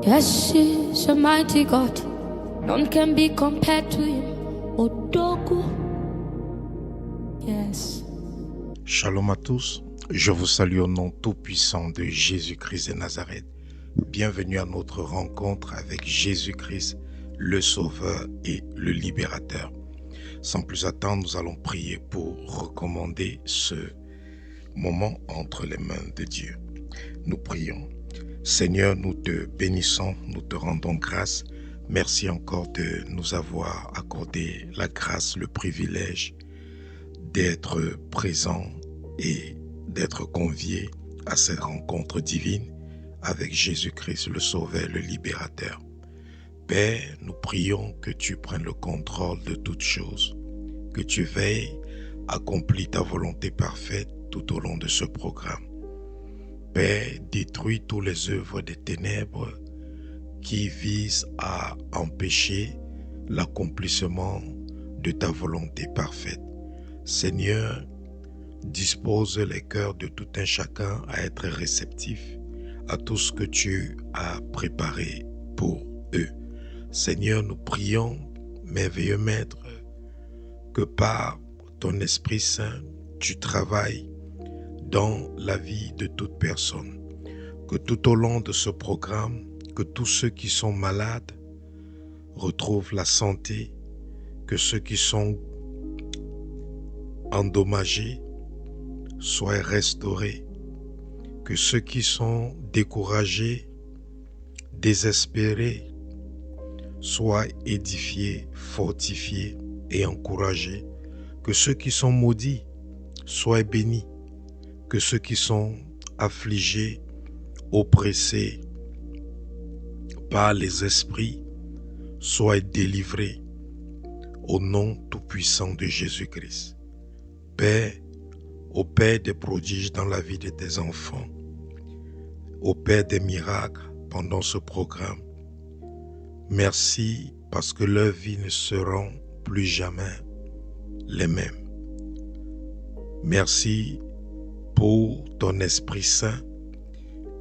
Yes, he's a mighty God. None can be compared to him. Odogu. Yes. Shalom à tous, je vous salue au nom tout-puissant de Jésus-Christ de Nazareth. Bienvenue à notre rencontre avec Jésus-Christ, le Sauveur et le Libérateur. Sans plus attendre, nous allons prier pour recommander ce moment entre les mains de Dieu. Nous prions. Seigneur, nous te bénissons, nous te rendons grâce. Merci encore de nous avoir accordé la grâce, le privilège d'être présent et d'être conviés à cette rencontre divine avec Jésus-Christ, le Sauveur, le Libérateur. Père, nous prions que tu prennes le contrôle de toutes choses, que tu veilles à accomplir ta volonté parfaite tout au long de ce programme. Père, détruis toutes les œuvres des ténèbres qui visent à empêcher l'accomplissement de ta volonté parfaite. Seigneur, dispose les cœurs de tout un chacun à être réceptifs à tout ce que tu as préparé pour eux. Seigneur, nous prions, merveilleux Maître, que par ton Esprit Saint, tu travailles dans la vie de toute personne. Que tout au long de ce programme, que tous ceux qui sont malades retrouvent la santé, que ceux qui sont endommagés soient restaurés, que ceux qui sont découragés, désespérés, soient édifiés, fortifiés et encouragés, que ceux qui sont maudits soient bénis, que ceux qui sont affligés, oppressés par les esprits soient délivrés au nom tout-puissant de Jésus-Christ. Père, opère des prodiges dans la vie de tes enfants, opère des miracles pendant ce programme. Merci parce que leurs vies ne seront plus jamais les mêmes. Merci pour ton Esprit Saint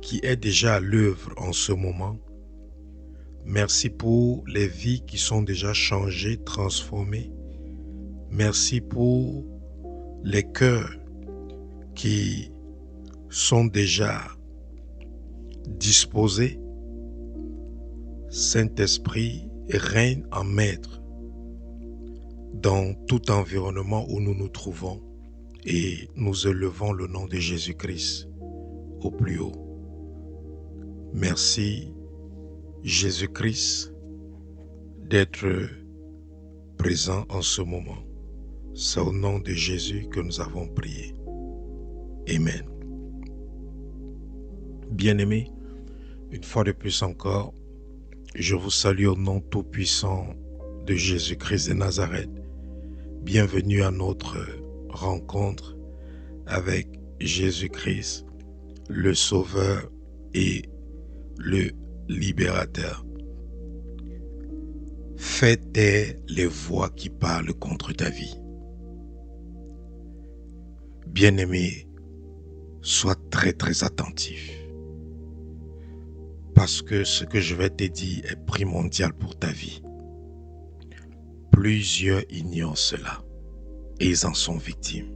qui est déjà à l'œuvre en ce moment. Merci pour les vies qui sont déjà changées, transformées. Merci pour les cœurs qui sont déjà disposés. Saint-Esprit, règne en maître dans tout environnement où nous nous trouvons et nous élevons le nom de Jésus-Christ au plus haut. Merci Jésus-Christ d'être présent en ce moment. C'est au nom de Jésus que nous avons prié. Amen. Bien-aimés, une fois de plus encore, je vous salue au nom tout-puissant de Jésus-Christ de Nazareth. Bienvenue à notre rencontre avec Jésus-Christ, le Sauveur et le Libérateur. Fais taire les voix qui parlent contre ta vie. Bien-aimé, sois très très attentif. Parce que ce que je vais te dire est primordial pour ta vie. Plusieurs ignorent cela et ils en sont victimes.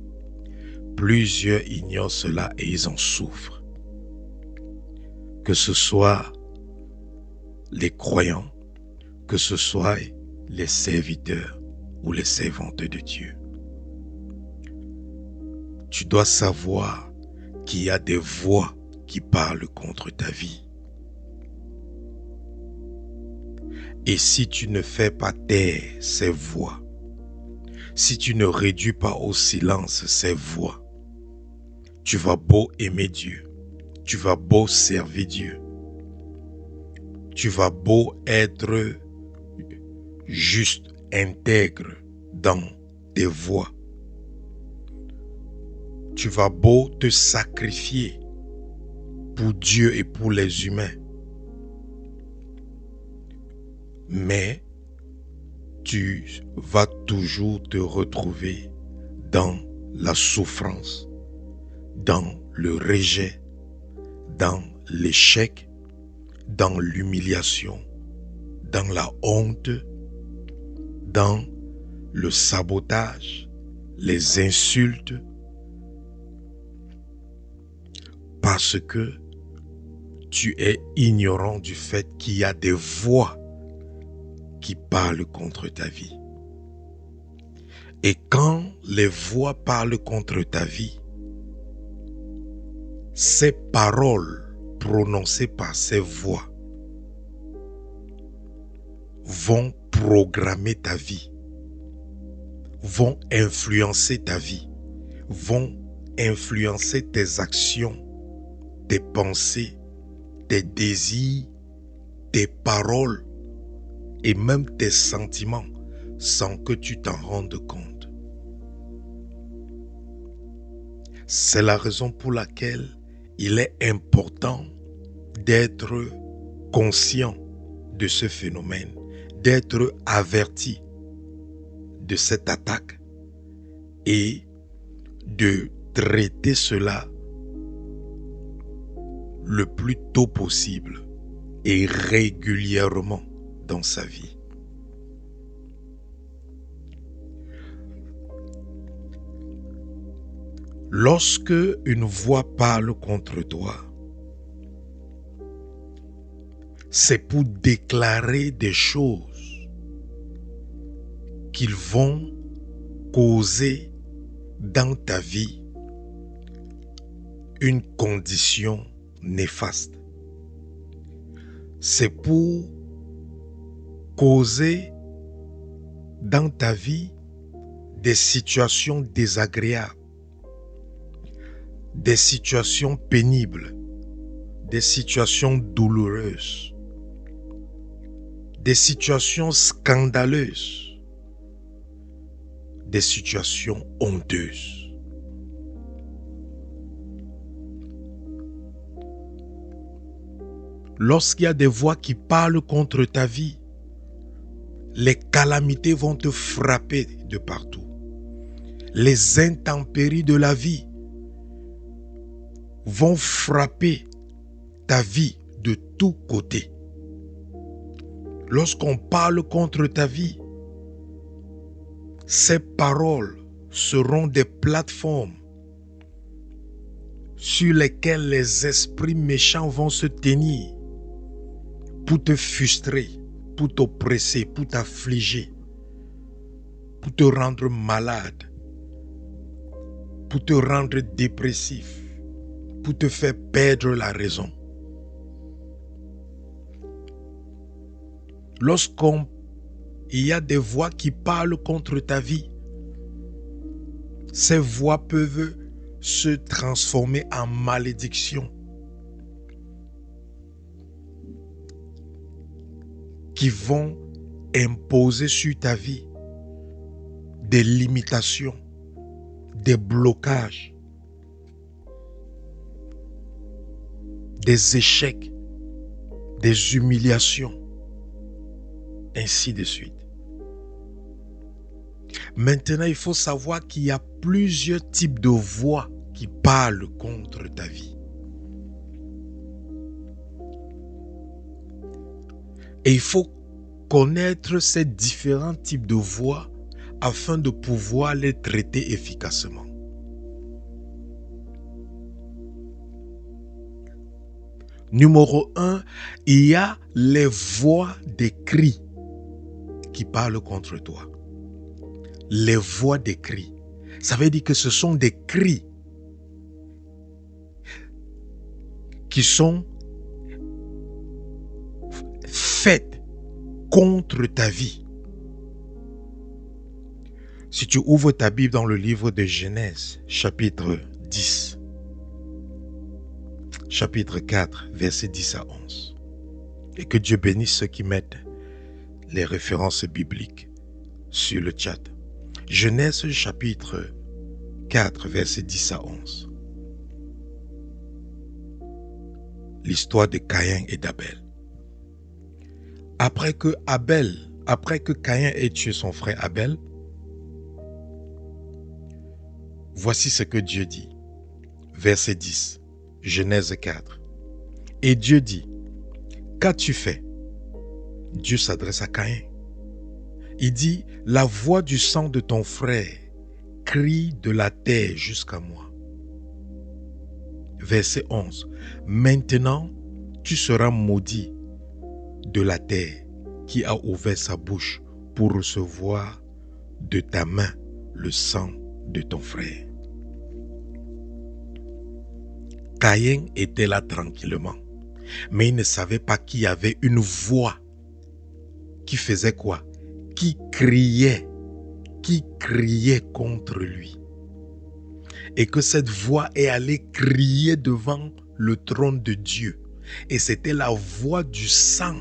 Plusieurs ignorent cela et ils en souffrent. Que ce soit les croyants, que ce soit les serviteurs ou les servantes de Dieu. Tu dois savoir qu'il y a des voix qui parlent contre ta vie. Et si tu ne fais pas taire ces voix, si tu ne réduis pas au silence ces voix, tu vas beau aimer Dieu, tu vas beau servir Dieu, tu vas beau être juste, intègre dans tes voies, tu vas beau te sacrifier pour Dieu et pour les humains, mais tu vas toujours te retrouver dans la souffrance, dans le rejet, dans l'échec, dans l'humiliation, dans la honte, dans le sabotage, les insultes, parce que tu es ignorant du fait qu'il y a des voix qui parlent contre ta vie. Et quand les voix parlent contre ta vie, ces paroles prononcées par ces voix vont programmer ta vie, vont influencer ta vie, vont influencer tes actions, tes pensées, tes désirs, tes paroles et même tes sentiments sans que tu t'en rendes compte. C'est la raison pour laquelle il est important d'être conscient de ce phénomène, d'être averti de cette attaque et de traiter cela le plus tôt possible et régulièrement dans sa vie. Lorsque une voix parle contre toi, c'est pour déclarer des choses qu'ils vont causer dans ta vie une condition néfaste. C'est pour causer dans ta vie des situations désagréables, des situations pénibles, des situations douloureuses, des situations scandaleuses, des situations honteuses. Lorsqu'il y a des voix qui parlent contre ta vie, les calamités vont te frapper de partout. Les intempéries de la vie vont frapper ta vie de tous côtés. Lorsqu'on parle contre ta vie, ces paroles seront des plateformes sur lesquelles les esprits méchants vont se tenir pour te frustrer, pour t'oppresser, pour t'affliger, pour te rendre malade, pour te rendre dépressif, pour te faire perdre la raison. Lorsqu'il y a des voix qui parlent contre ta vie, ces voix peuvent se transformer en malédiction qui vont imposer sur ta vie des limitations, des blocages, des échecs, des humiliations, ainsi de suite. Maintenant, il faut savoir qu'il y a plusieurs types de voix qui parlent contre ta vie. Et il faut connaître ces différents types de voix afin de pouvoir les traiter efficacement. Numéro 1, il y a les voix des cris qui parlent contre toi. Les voix des cris. Ça veut dire que ce sont des cris qui sont faits contre ta vie. Si tu ouvres ta Bible dans le livre de Genèse, chapitre 10, chapitre 4, versets 10 à 11, et que Dieu bénisse ceux qui mettent les références bibliques sur le chat. Genèse chapitre 4, versets 10 à 11. L'histoire de Caïn et d'Abel. Après que Caïn ait tué son frère Abel, voici ce que Dieu dit. Verset 10, Genèse 4. Et Dieu dit, qu'as-tu fait? Dieu s'adresse à Caïn. Il dit, la voix du sang de ton frère crie de la terre jusqu'à moi. Verset 11. Maintenant, tu seras maudit de la terre qui a ouvert sa bouche pour recevoir de ta main le sang de ton frère. Caïn était là tranquillement, mais il ne savait pas qu'il y avait une voix qui faisait quoi? Qui criait contre lui. Et que cette voix est allée crier devant le trône de Dieu. Et c'était la voix du sang.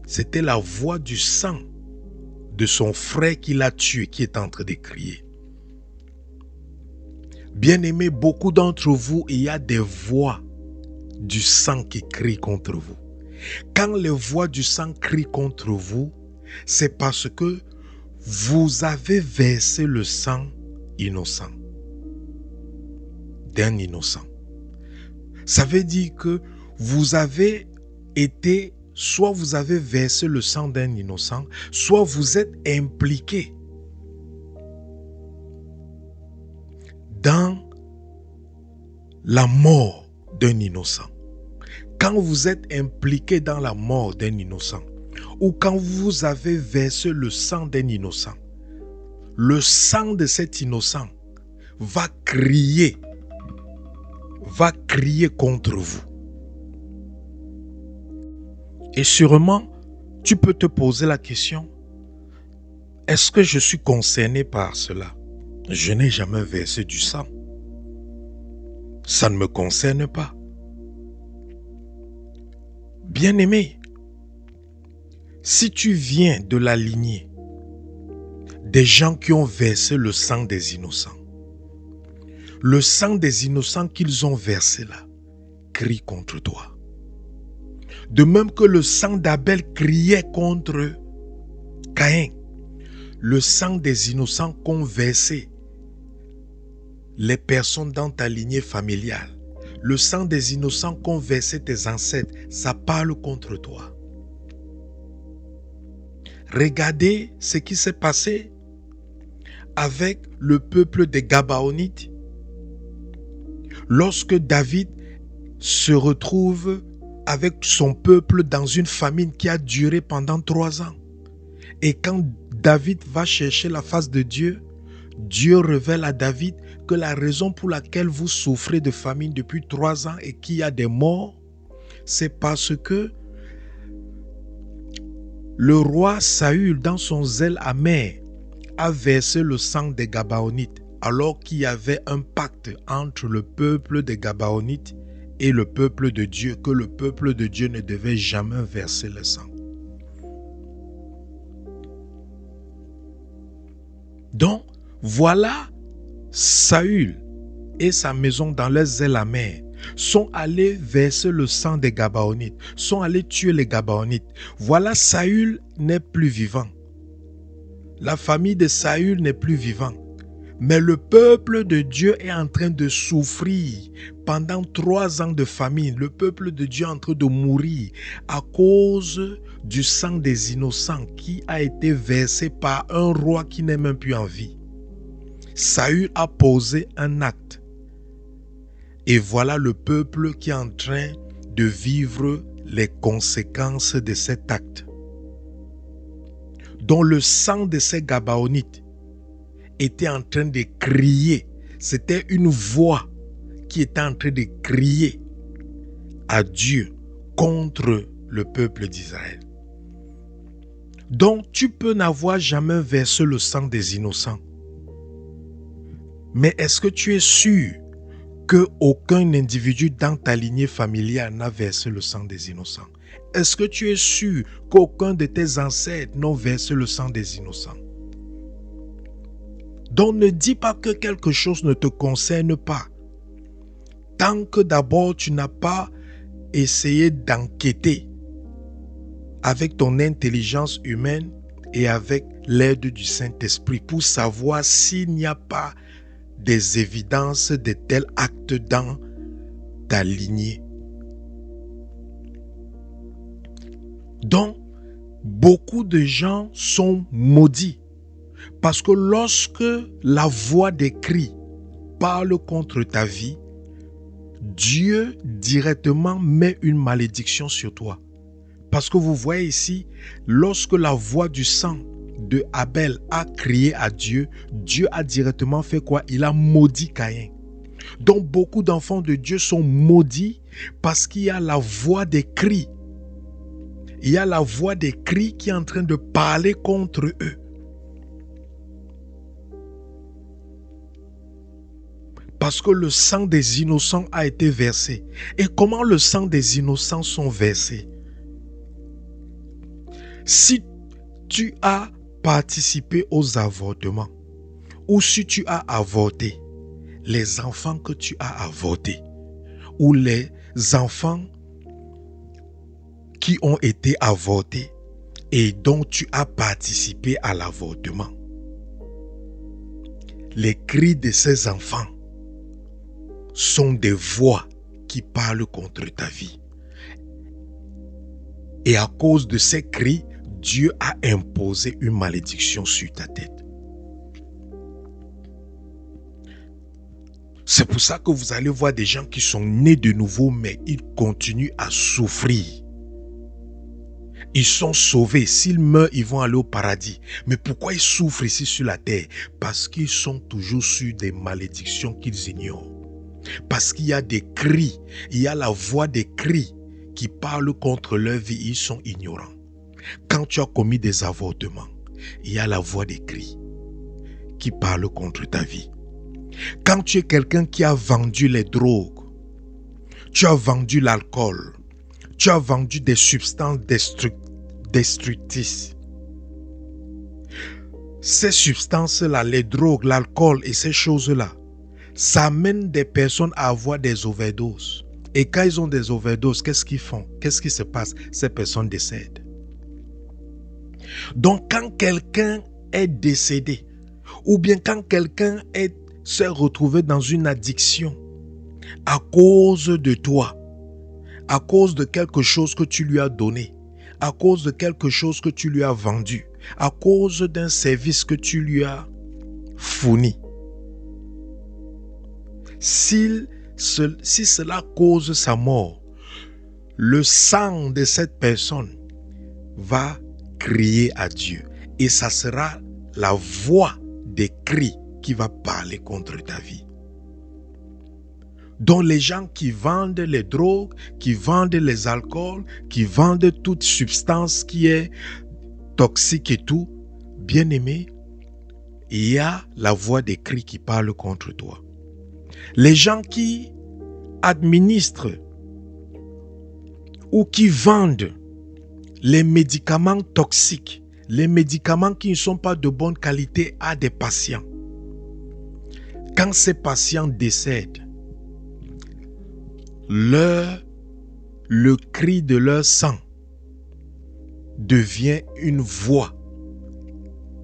C'était la voix du sang de son frère qui l'a tué, qui est en train de crier. Bien-aimés, beaucoup d'entre vous, il y a des voix du sang qui crient contre vous. Quand les voix du sang crient contre vous, c'est parce que vous avez versé le sang innocent d'un innocent. Ça veut dire que vous avez été, soit vous avez versé le sang d'un innocent, soit vous êtes impliqué dans la mort d'un innocent. Quand vous êtes impliqué dans la mort d'un innocent, ou quand vous avez versé le sang d'un innocent, le sang de cet innocent va crier contre vous. Et sûrement, tu peux te poser la question, est-ce que je suis concerné par cela? Je n'ai jamais versé du sang. Ça ne me concerne pas. Bien-aimé, si tu viens de la lignée des gens qui ont versé le sang des innocents, le sang des innocents qu'ils ont versé là crie contre toi. De même que le sang d'Abel criait contre Caïn, le sang des innocents qu'ont versé les personnes dans ta lignée familiale, le sang des innocents qu'ont versé tes ancêtres, ça parle contre toi. Regardez ce qui s'est passé avec le peuple des Gabaonites. Lorsque David se retrouve avec son peuple dans une famine qui a duré pendant 3 ans. Et quand David va chercher la face de Dieu, Dieu révèle à David que la raison pour laquelle vous souffrez de famine depuis 3 ans et qu'il y a des morts, c'est parce que le roi Saül, dans son zèle amer, a versé le sang des Gabaonites, alors qu'il y avait un pacte entre le peuple des Gabaonites et le peuple de Dieu, que le peuple de Dieu ne devait jamais verser le sang. Donc, voilà, Saül et sa maison dans leur zèle amer sont allés verser le sang des Gabaonites, sont allés tuer les Gabaonites. Voilà, Saül n'est plus vivant. La famille de Saül n'est plus vivante. Mais le peuple de Dieu est en train de souffrir pendant 3 ans de famine. Le peuple de Dieu est en train de mourir à cause du sang des innocents qui a été versé par un roi qui n'est même plus en vie. Saül a posé un acte. Et voilà le peuple qui est en train de vivre les conséquences de cet acte. Dont le sang de ces Gabaonites était en train de crier. C'était une voix qui était en train de crier à Dieu contre le peuple d'Israël. Donc tu peux n'avoir jamais versé le sang des innocents. Mais est-ce que tu es sûr qu'aucun individu dans ta lignée familiale n'a versé le sang des innocents? Est-ce que tu es sûr qu'aucun de tes ancêtres n'a versé le sang des innocents? Donc ne dis pas que quelque chose ne te concerne pas. Tant que d'abord tu n'as pas essayé d'enquêter avec ton intelligence humaine et avec l'aide du Saint-Esprit pour savoir s'il n'y a pas des évidences de tels actes dans ta lignée. Donc, beaucoup de gens sont maudits parce que lorsque la voix des cris parle contre ta vie, Dieu directement met une malédiction sur toi. Parce que vous voyez ici, lorsque la voix du sang de Abel a crié à Dieu, Dieu a directement fait quoi? Il a maudit Caïn. Donc beaucoup d'enfants de Dieu sont maudits parce qu'il y a la voix des cris. Il y a la voix des cris qui est en train de parler contre eux. Parce que le sang des innocents a été versé. Et comment le sang des innocents sont versés? Si tu as participé aux avortements, ou si tu as avorté, les enfants que tu as avortés, ou les enfants qui ont été avortés et dont tu as participé à l'avortement, les cris de ces enfants sont des voix qui parlent contre ta vie. Et à cause de ces cris, Dieu a imposé une malédiction sur ta tête. C'est pour ça que vous allez voir des gens qui sont nés de nouveau, mais ils continuent à souffrir. Ils sont sauvés. S'ils meurent, ils vont aller au paradis. Mais pourquoi ils souffrent ici sur la terre? Parce qu'ils sont toujours sur des malédictions qu'ils ignorent. Parce qu'il y a des cris, il y a la voix des cris qui parlent contre leur vie, ils sont ignorants. Quand tu as commis des avortements, il y a la voix des cris qui parle contre ta vie. Quand tu es quelqu'un qui a vendu les drogues, tu as vendu l'alcool, tu as vendu des substances destructrices. Ces substances-là, les drogues, l'alcool et ces choses-là, ça amène des personnes à avoir des overdoses. Et quand ils ont des overdoses, qu'est-ce qu'ils font? Qu'est-ce qui se passe? Ces personnes décèdent. Donc quand quelqu'un est décédé, ou bien quand quelqu'un s'est retrouvé dans une addiction à cause de toi, à cause de quelque chose que tu lui as donné, à cause de quelque chose que tu lui as vendu, à cause d'un service que tu lui as fourni, si cela cause sa mort, le sang de cette personne va crier à Dieu. Et ça sera la voix des cris qui va parler contre ta vie. Donc les gens qui vendent les drogues, qui vendent les alcools, qui vendent toute substance qui est toxique et tout, bien aimé, il y a la voix des cris qui parle contre toi. Les gens qui administrent ou qui vendent les médicaments toxiques, les médicaments qui ne sont pas de bonne qualité à des patients. Quand ces patients décèdent, le cri de leur sang devient une voix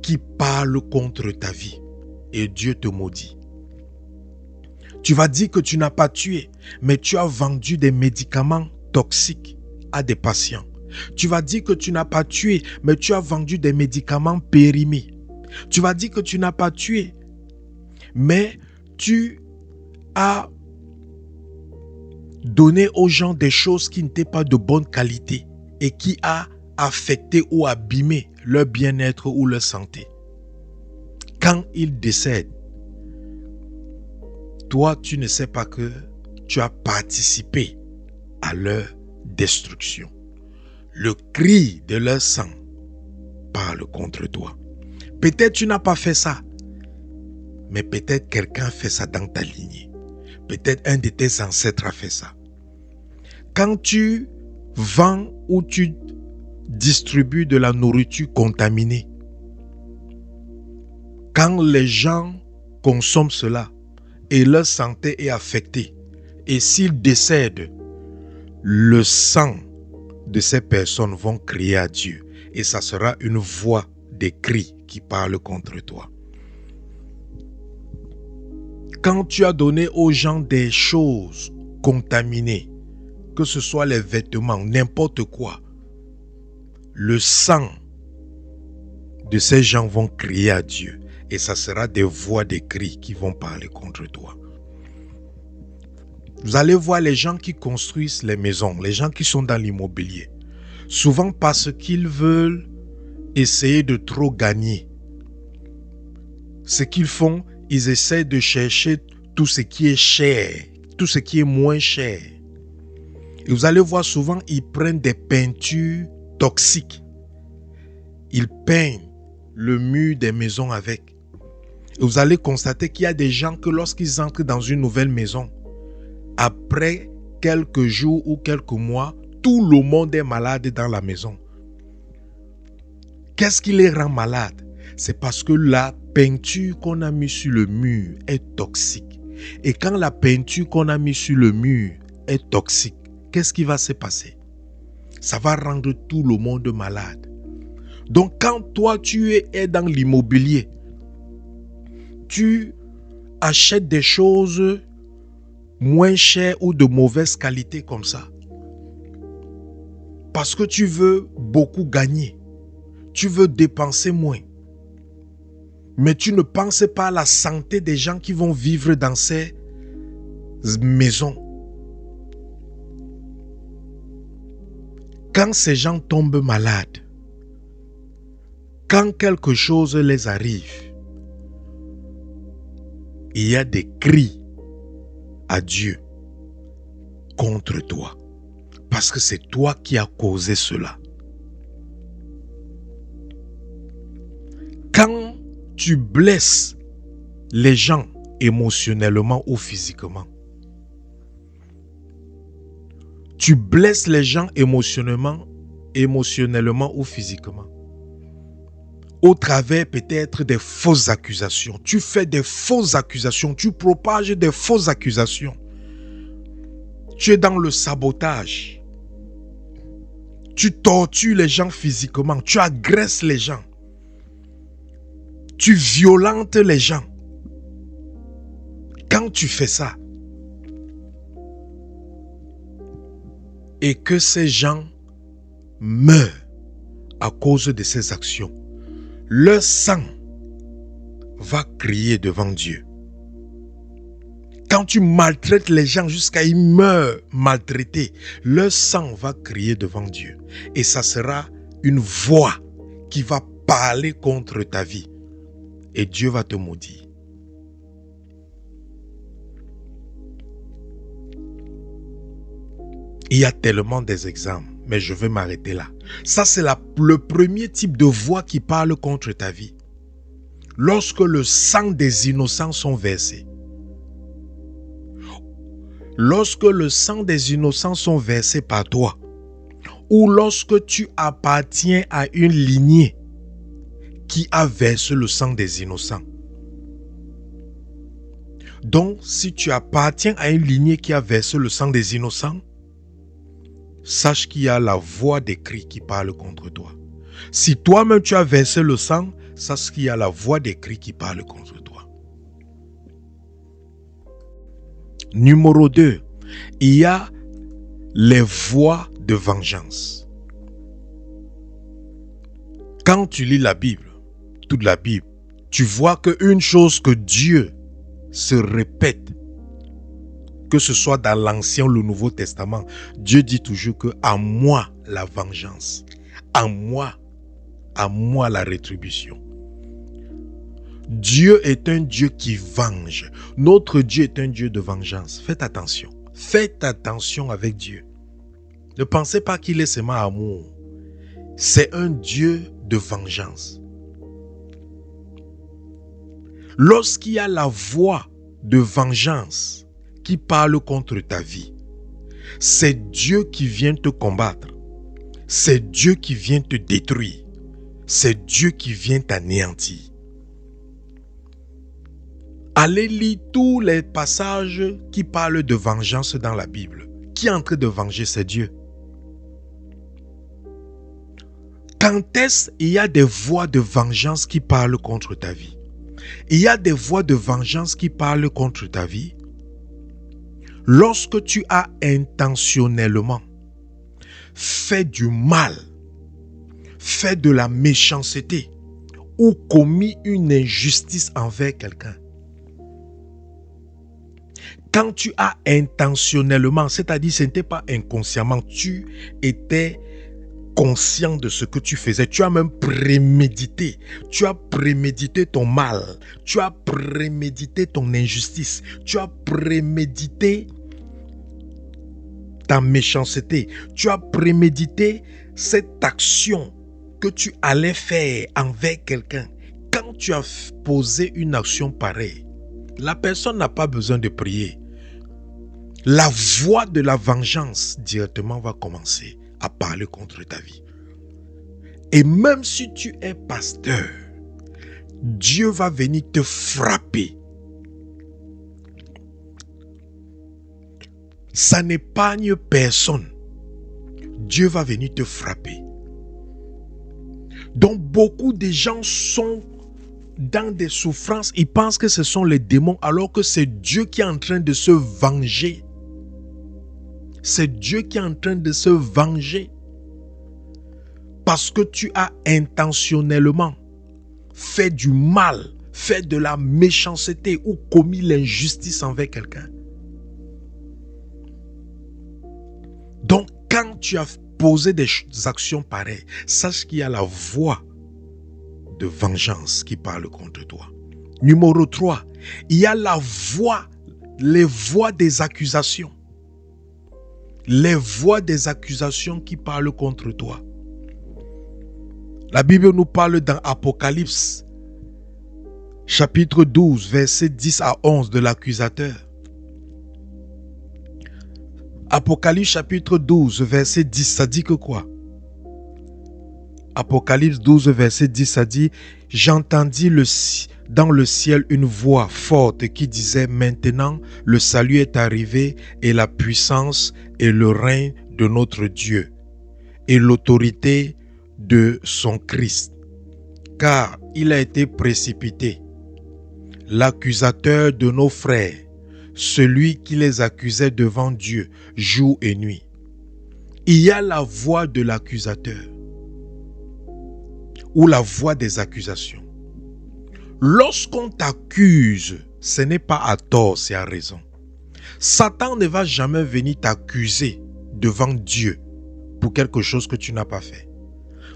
qui parle contre ta vie et Dieu te maudit. Tu vas dire que tu n'as pas tué, mais tu as vendu des médicaments toxiques à des patients. Tu vas dire que tu n'as pas tué, mais tu as vendu des médicaments périmés. Tu vas dire que tu n'as pas tué, mais tu as donné aux gens des choses qui n'étaient pas de bonne qualité et qui a affecté ou abîmé leur bien-être ou leur santé. Quand ils décèdent, toi, tu ne sais pas que tu as participé à leur destruction. Le cri de leur sang parle contre toi. Peut-être tu n'as pas fait ça, mais peut-être quelqu'un a fait ça dans ta lignée. Peut-être un de tes ancêtres a fait ça. Quand tu vends ou tu distribues de la nourriture contaminée, quand les gens consomment cela et leur santé est affectée, et s'ils décèdent, le sang de ces personnes vont crier à Dieu et ça sera une voix des cris qui parle contre toi. Quand tu as donné aux gens des choses contaminées, que ce soit les vêtements, n'importe quoi, le sang de ces gens vont crier à Dieu. Et ça sera des voix, des cris qui vont parler contre toi. Vous allez voir les gens qui construisent les maisons, les gens qui sont dans l'immobilier. Souvent parce qu'ils veulent essayer de trop gagner. Ce qu'ils font, ils essaient de chercher tout ce qui est cher, tout ce qui est moins cher. Et vous allez voir souvent, ils prennent des peintures toxiques. Ils peignent le mur des maisons avec. Et vous allez constater qu'il y a des gens que lorsqu'ils entrent dans une nouvelle maison, après quelques jours ou quelques mois, tout le monde est malade dans la maison. Qu'est-ce qui les rend malades? C'est parce que la peinture qu'on a mise sur le mur est toxique. Et quand la peinture qu'on a mise sur le mur est toxique, qu'est-ce qui va se passer? Ça va rendre tout le monde malade. Donc quand toi tu es dans l'immobilier, tu achètes des choses moins chères ou de mauvaise qualité comme ça, parce que tu veux beaucoup gagner, tu veux dépenser moins, mais tu ne penses pas à la santé des gens qui vont vivre dans ces maisons. Quand ces gens tombent malades, quand quelque chose les arrive, il y a des cris à Dieu contre toi. Parce que c'est toi qui as causé cela. Quand tu blesses les gens émotionnellement ou physiquement, tu blesses les gens émotionnellement ou physiquement, au travers peut-être des fausses accusations. Tu fais des fausses accusations, tu propages des fausses accusations. Tu es dans le sabotage. Tu tortures les gens physiquement, tu agresses les gens. Tu violentes les gens. Quand tu fais ça, et que ces gens meurent à cause de ces actions, leur sang va crier devant Dieu. Quand tu maltraites les gens jusqu'à ils meurent maltraités, leur sang va crier devant Dieu. Et ça sera une voix qui va parler contre ta vie. Et Dieu va te maudire. Il y a tellement des exemples, mais je vais m'arrêter là. Ça, c'est le premier type de voix qui parle contre ta vie. Lorsque le sang des innocents sont versés. Lorsque le sang des innocents sont versés par toi, ou lorsque tu appartiens à une lignée qui a versé le sang des innocents. Donc, si tu appartiens à une lignée qui a versé le sang des innocents, sache qu'il y a la voix des cris qui parle contre toi. Si toi-même tu as versé le sang, sache qu'il y a la voix des cris qui parle contre toi. Numéro 2, il y a les voix de vengeance. Quand tu lis la Bible, toute la Bible, tu vois qu'une chose que Dieu se répète, que ce soit dans l'Ancien ou le Nouveau Testament, Dieu dit toujours que à moi la vengeance, à moi la rétribution. Dieu est un Dieu qui venge. Notre Dieu est un Dieu de vengeance. Faites attention. Faites attention avec Dieu. Ne pensez pas qu'il est seulement amour. C'est un Dieu de vengeance. Lorsqu'il y a la voix de vengeance qui parle contre ta vie, c'est Dieu qui vient te combattre. C'est Dieu qui vient te détruire. C'est Dieu qui vient t'anéantir. Allez lire tous les passages qui parlent de vengeance dans la Bible. Qui est en train de venger? C'est Dieu. Quand est-ce qu'il y a des voix de vengeance qui parlent contre ta vie? Il y a des voix de vengeance qui parlent contre ta vie lorsque tu as intentionnellement fait du mal, fait de la méchanceté ou commis une injustice envers quelqu'un, quand tu as intentionnellement, c'est-à-dire ce n'était pas inconsciemment, tu étais conscient de ce que tu faisais, tu as même prémédité, tu as prémédité ton mal, tu as prémédité ton injustice, tu as prémédité ta méchanceté, tu as prémédité cette action que tu allais faire envers quelqu'un. Quand tu as posé une action pareille, la personne n'a pas besoin de prier. La voix de la vengeance directement va commencer à parler contre ta vie. Et même si tu es pasteur, Dieu va venir te frapper. Ça n'épargne personne. Dieu va venir te frapper. Donc beaucoup de gens sont dans des souffrances. Ils pensent que ce sont les démons alors que c'est Dieu qui est en train de se venger. C'est Dieu qui est en train de se venger. Parce que tu as intentionnellement fait du mal, fait de la méchanceté ou commis l'injustice envers quelqu'un. Donc, quand tu as posé des actions pareilles, sache qu'il y a la voix de vengeance qui parle contre toi. Numéro 3, il y a les voix des accusations. Les voix des accusations qui parlent contre toi. La Bible nous parle dans Apocalypse, chapitre 12, versets 10 à 11 de l'accusateur. Apocalypse chapitre 12, verset 10, ça dit que quoi? Apocalypse 12, verset 10, ça dit « J'entendis dans le ciel une voix forte qui disait « Maintenant, le salut est arrivé et la puissance et le règne de notre Dieu et l'autorité de son Christ. Car il a été précipité, l'accusateur de nos frères, celui qui les accusait devant Dieu jour et nuit. » Il y a la voix de l'accusateur ou la voix des accusations. Lorsqu'on t'accuse, ce n'est pas à tort, c'est à raison. Satan ne va jamais venir t'accuser devant Dieu pour quelque chose que tu n'as pas fait.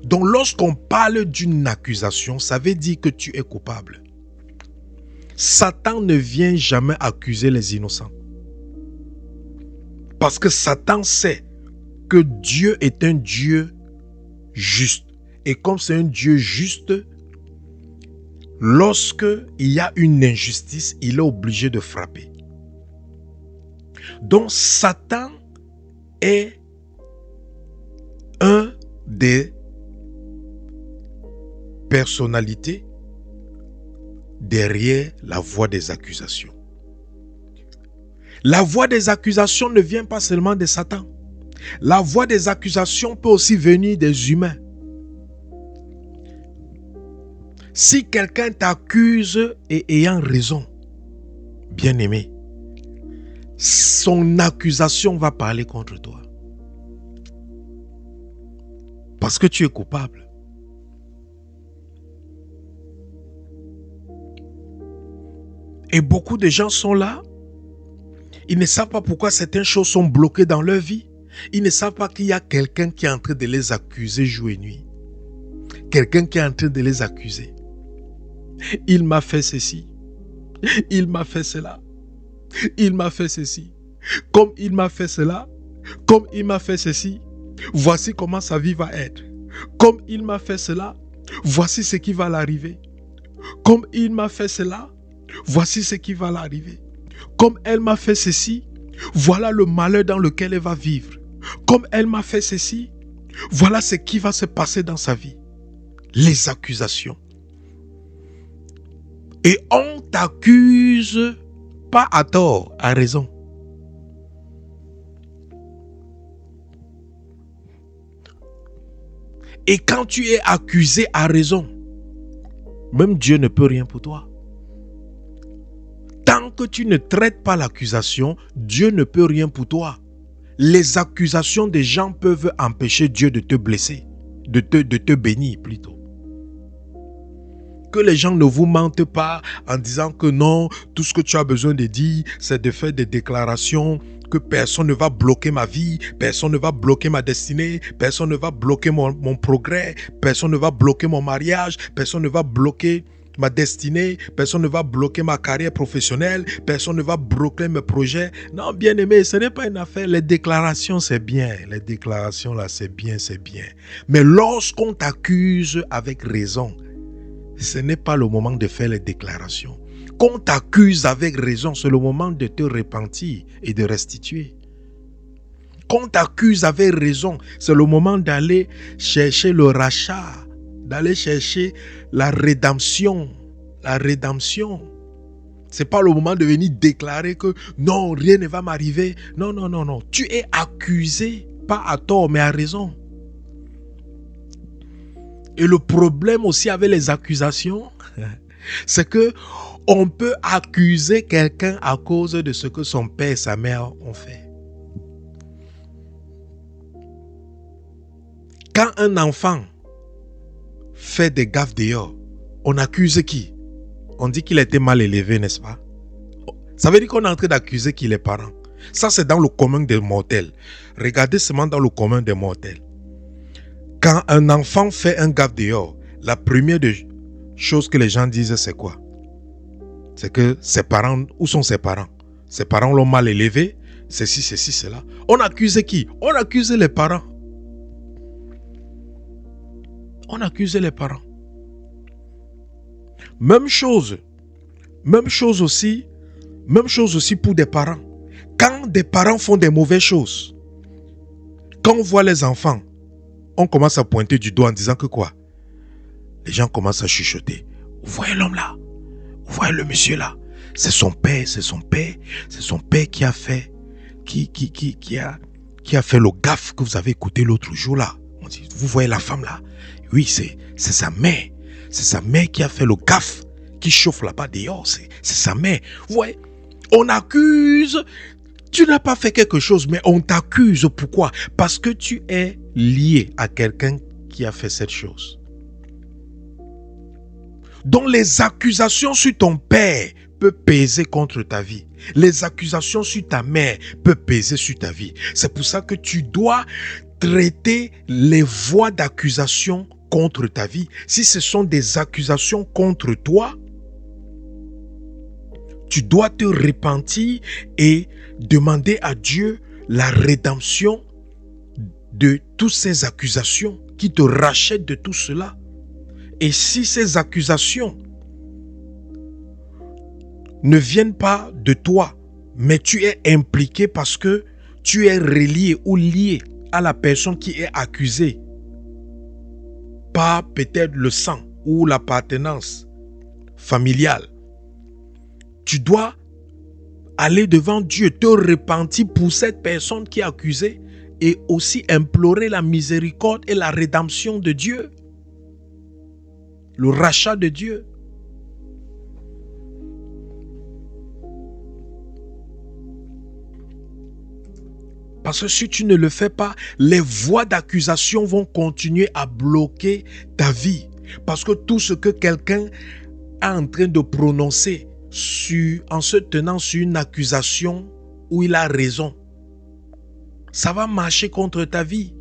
Donc lorsqu'on parle d'une accusation, ça veut dire que tu es coupable. Satan ne vient jamais accuser les innocents. Parce que Satan sait que Dieu est un Dieu juste. Et comme c'est un Dieu juste, lorsque il y a une injustice, il est obligé de frapper. Donc Satan est un des personnalités derrière la voix des accusations. La voix des accusations ne vient pas seulement de Satan. La voix des accusations peut aussi venir des humains. Si quelqu'un t'accuse et ayant raison, bien-aimé, son accusation va parler contre toi. Parce que tu es coupable. Et beaucoup de gens sont là. Ils ne savent pas pourquoi certaines choses sont bloquées dans leur vie. Ils ne savent pas qu'il y a quelqu'un qui est en train de les accuser jour et nuit. Quelqu'un qui est en train de les accuser. Il m'a fait ceci. Il m'a fait cela. Il m'a fait ceci. Comme il m'a fait cela. Comme il m'a fait ceci. Voici comment sa vie va être. Comme il m'a fait cela. Voici ce qui va l'arriver. Comme il m'a fait cela. Voici ce qui va l'arriver. Comme elle m'a fait ceci. Voilà le malheur dans lequel elle va vivre. Comme elle m'a fait ceci. Voilà ce qui va se passer dans sa vie. Les accusations. Et on t'accuse pas à tort, à raison. Et quand tu es accusé à raison, même Dieu ne peut rien pour toi. Tant que tu ne traites pas l'accusation, Dieu ne peut rien pour toi. Les accusations des gens peuvent empêcher Dieu de te blesser. de te bénir plutôt. Que les gens ne vous mentent pas en disant que non, tout ce que tu as besoin de dire, c'est de faire des déclarations, que personne ne va bloquer ma vie, personne ne va bloquer ma destinée, personne ne va bloquer mon progrès, personne ne va bloquer mon mariage, personne ne va bloquer ma destinée, personne ne va bloquer ma carrière professionnelle, personne ne va bloquer mes projets. Non, bien aimé, ce n'est pas une affaire. Les déclarations, c'est bien. Les déclarations, là, c'est bien, c'est bien. Mais lorsqu'on t'accuse avec raison, ce n'est pas le moment de faire les déclarations. Qu'on t'accuse avec raison, c'est le moment de te repentir et de restituer. Qu'on t'accuse avec raison, c'est le moment d'aller chercher le rachat, d'aller chercher la rédemption. La rédemption. Ce n'est pas le moment de venir déclarer que non, rien ne va m'arriver. Non, non, non, non. Tu es accusé, pas à tort, mais à raison. Et le problème aussi avec les accusations, c'est que on peut accuser quelqu'un à cause de ce que son père et sa mère ont fait. Quand un enfant fait des gaffes dehors, on accuse qui? On dit qu'il a été mal élevé, n'est-ce pas? Ça veut dire qu'on est en train d'accuser qui? Les parents. Ça, c'est dans le commun des mortels. Regardez seulement dans le commun des mortels. Quand un enfant fait un gaffe dehors, la première chose que les gens disent, c'est quoi? C'est que ses parents, où sont ses parents? Ses parents l'ont mal élevé, ceci, cela. On accuse qui? On accuse les parents. On accuse les parents. Même chose aussi pour des parents. Quand des parents font des mauvaises choses, quand on voit les enfants, on commence à pointer du doigt en disant que quoi? Les gens commencent à chuchoter. Vous voyez l'homme là? Vous voyez le monsieur là? C'est son père qui a fait, qui a fait le gaffe que vous avez écouté l'autre jour là. On dit, vous voyez la femme là? Oui, c'est sa mère. C'est sa mère qui a fait le gaffe, qui chauffe là-bas dehors. C'est sa mère. Vous voyez? On accuse. Tu n'as pas fait quelque chose, mais on t'accuse. Pourquoi? Parce que tu es lié à quelqu'un qui a fait cette chose. Donc les accusations sur ton père peuvent peser contre ta vie. Les accusations sur ta mère peuvent peser sur ta vie. C'est pour ça que tu dois traiter les voies d'accusation contre ta vie. Si ce sont des accusations contre toi, tu dois te repentir et demander à Dieu la rédemption de toutes ces accusations qui te rachètent de tout cela. Et si ces accusations ne viennent pas de toi, mais tu es impliqué parce que tu es relié ou lié à la personne qui est accusée par peut-être le sang ou l'appartenance familiale, tu dois aller devant Dieu, te repentir pour cette personne qui est accusée et aussi implorer la miséricorde et la rédemption de Dieu, le rachat de Dieu. Parce que si tu ne le fais pas, les voies d'accusation vont continuer à bloquer ta vie. Parce que tout ce que quelqu'un est en train de prononcer en se tenant sur une accusation où il a raison, ça va marcher contre ta vie.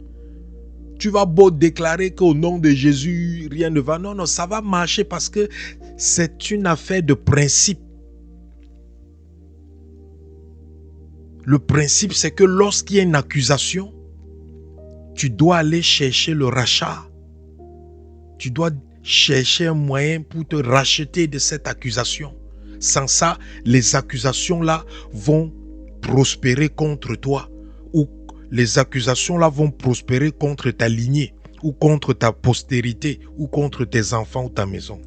Tu vas beau déclarer qu'au nom de Jésus, rien ne va. Non, ça va marcher parce que c'est une affaire de principe. Le principe, c'est que lorsqu'il y a une accusation, tu dois aller chercher le rachat. Tu dois chercher un moyen pour te racheter de cette accusation. Sans ça, les accusations-là vont prospérer contre toi. Ou les accusations-là vont prospérer contre ta lignée, ou contre ta postérité, ou contre tes enfants ou ta maison.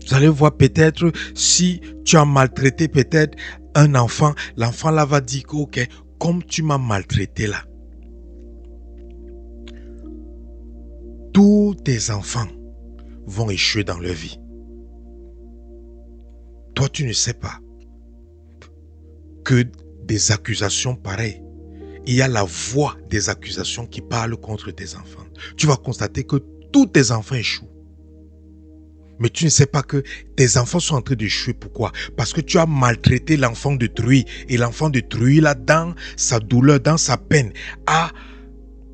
Vous allez voir peut-être si tu as maltraité peut-être un enfant, l'enfant là va dire que ok, comme tu m'as maltraité là, tous tes enfants vont échouer dans leur vie. Toi, tu ne sais pas que des accusations pareilles il y a la voix des accusations qui parlent contre tes enfants. Tu vas constater que tous tes enfants échouent. Mais tu ne sais pas que tes enfants sont en train d'échouer. Pourquoi? Parce que tu as maltraité l'enfant d'autrui. Et l'enfant d'autrui, là, dans sa douleur, dans sa peine, a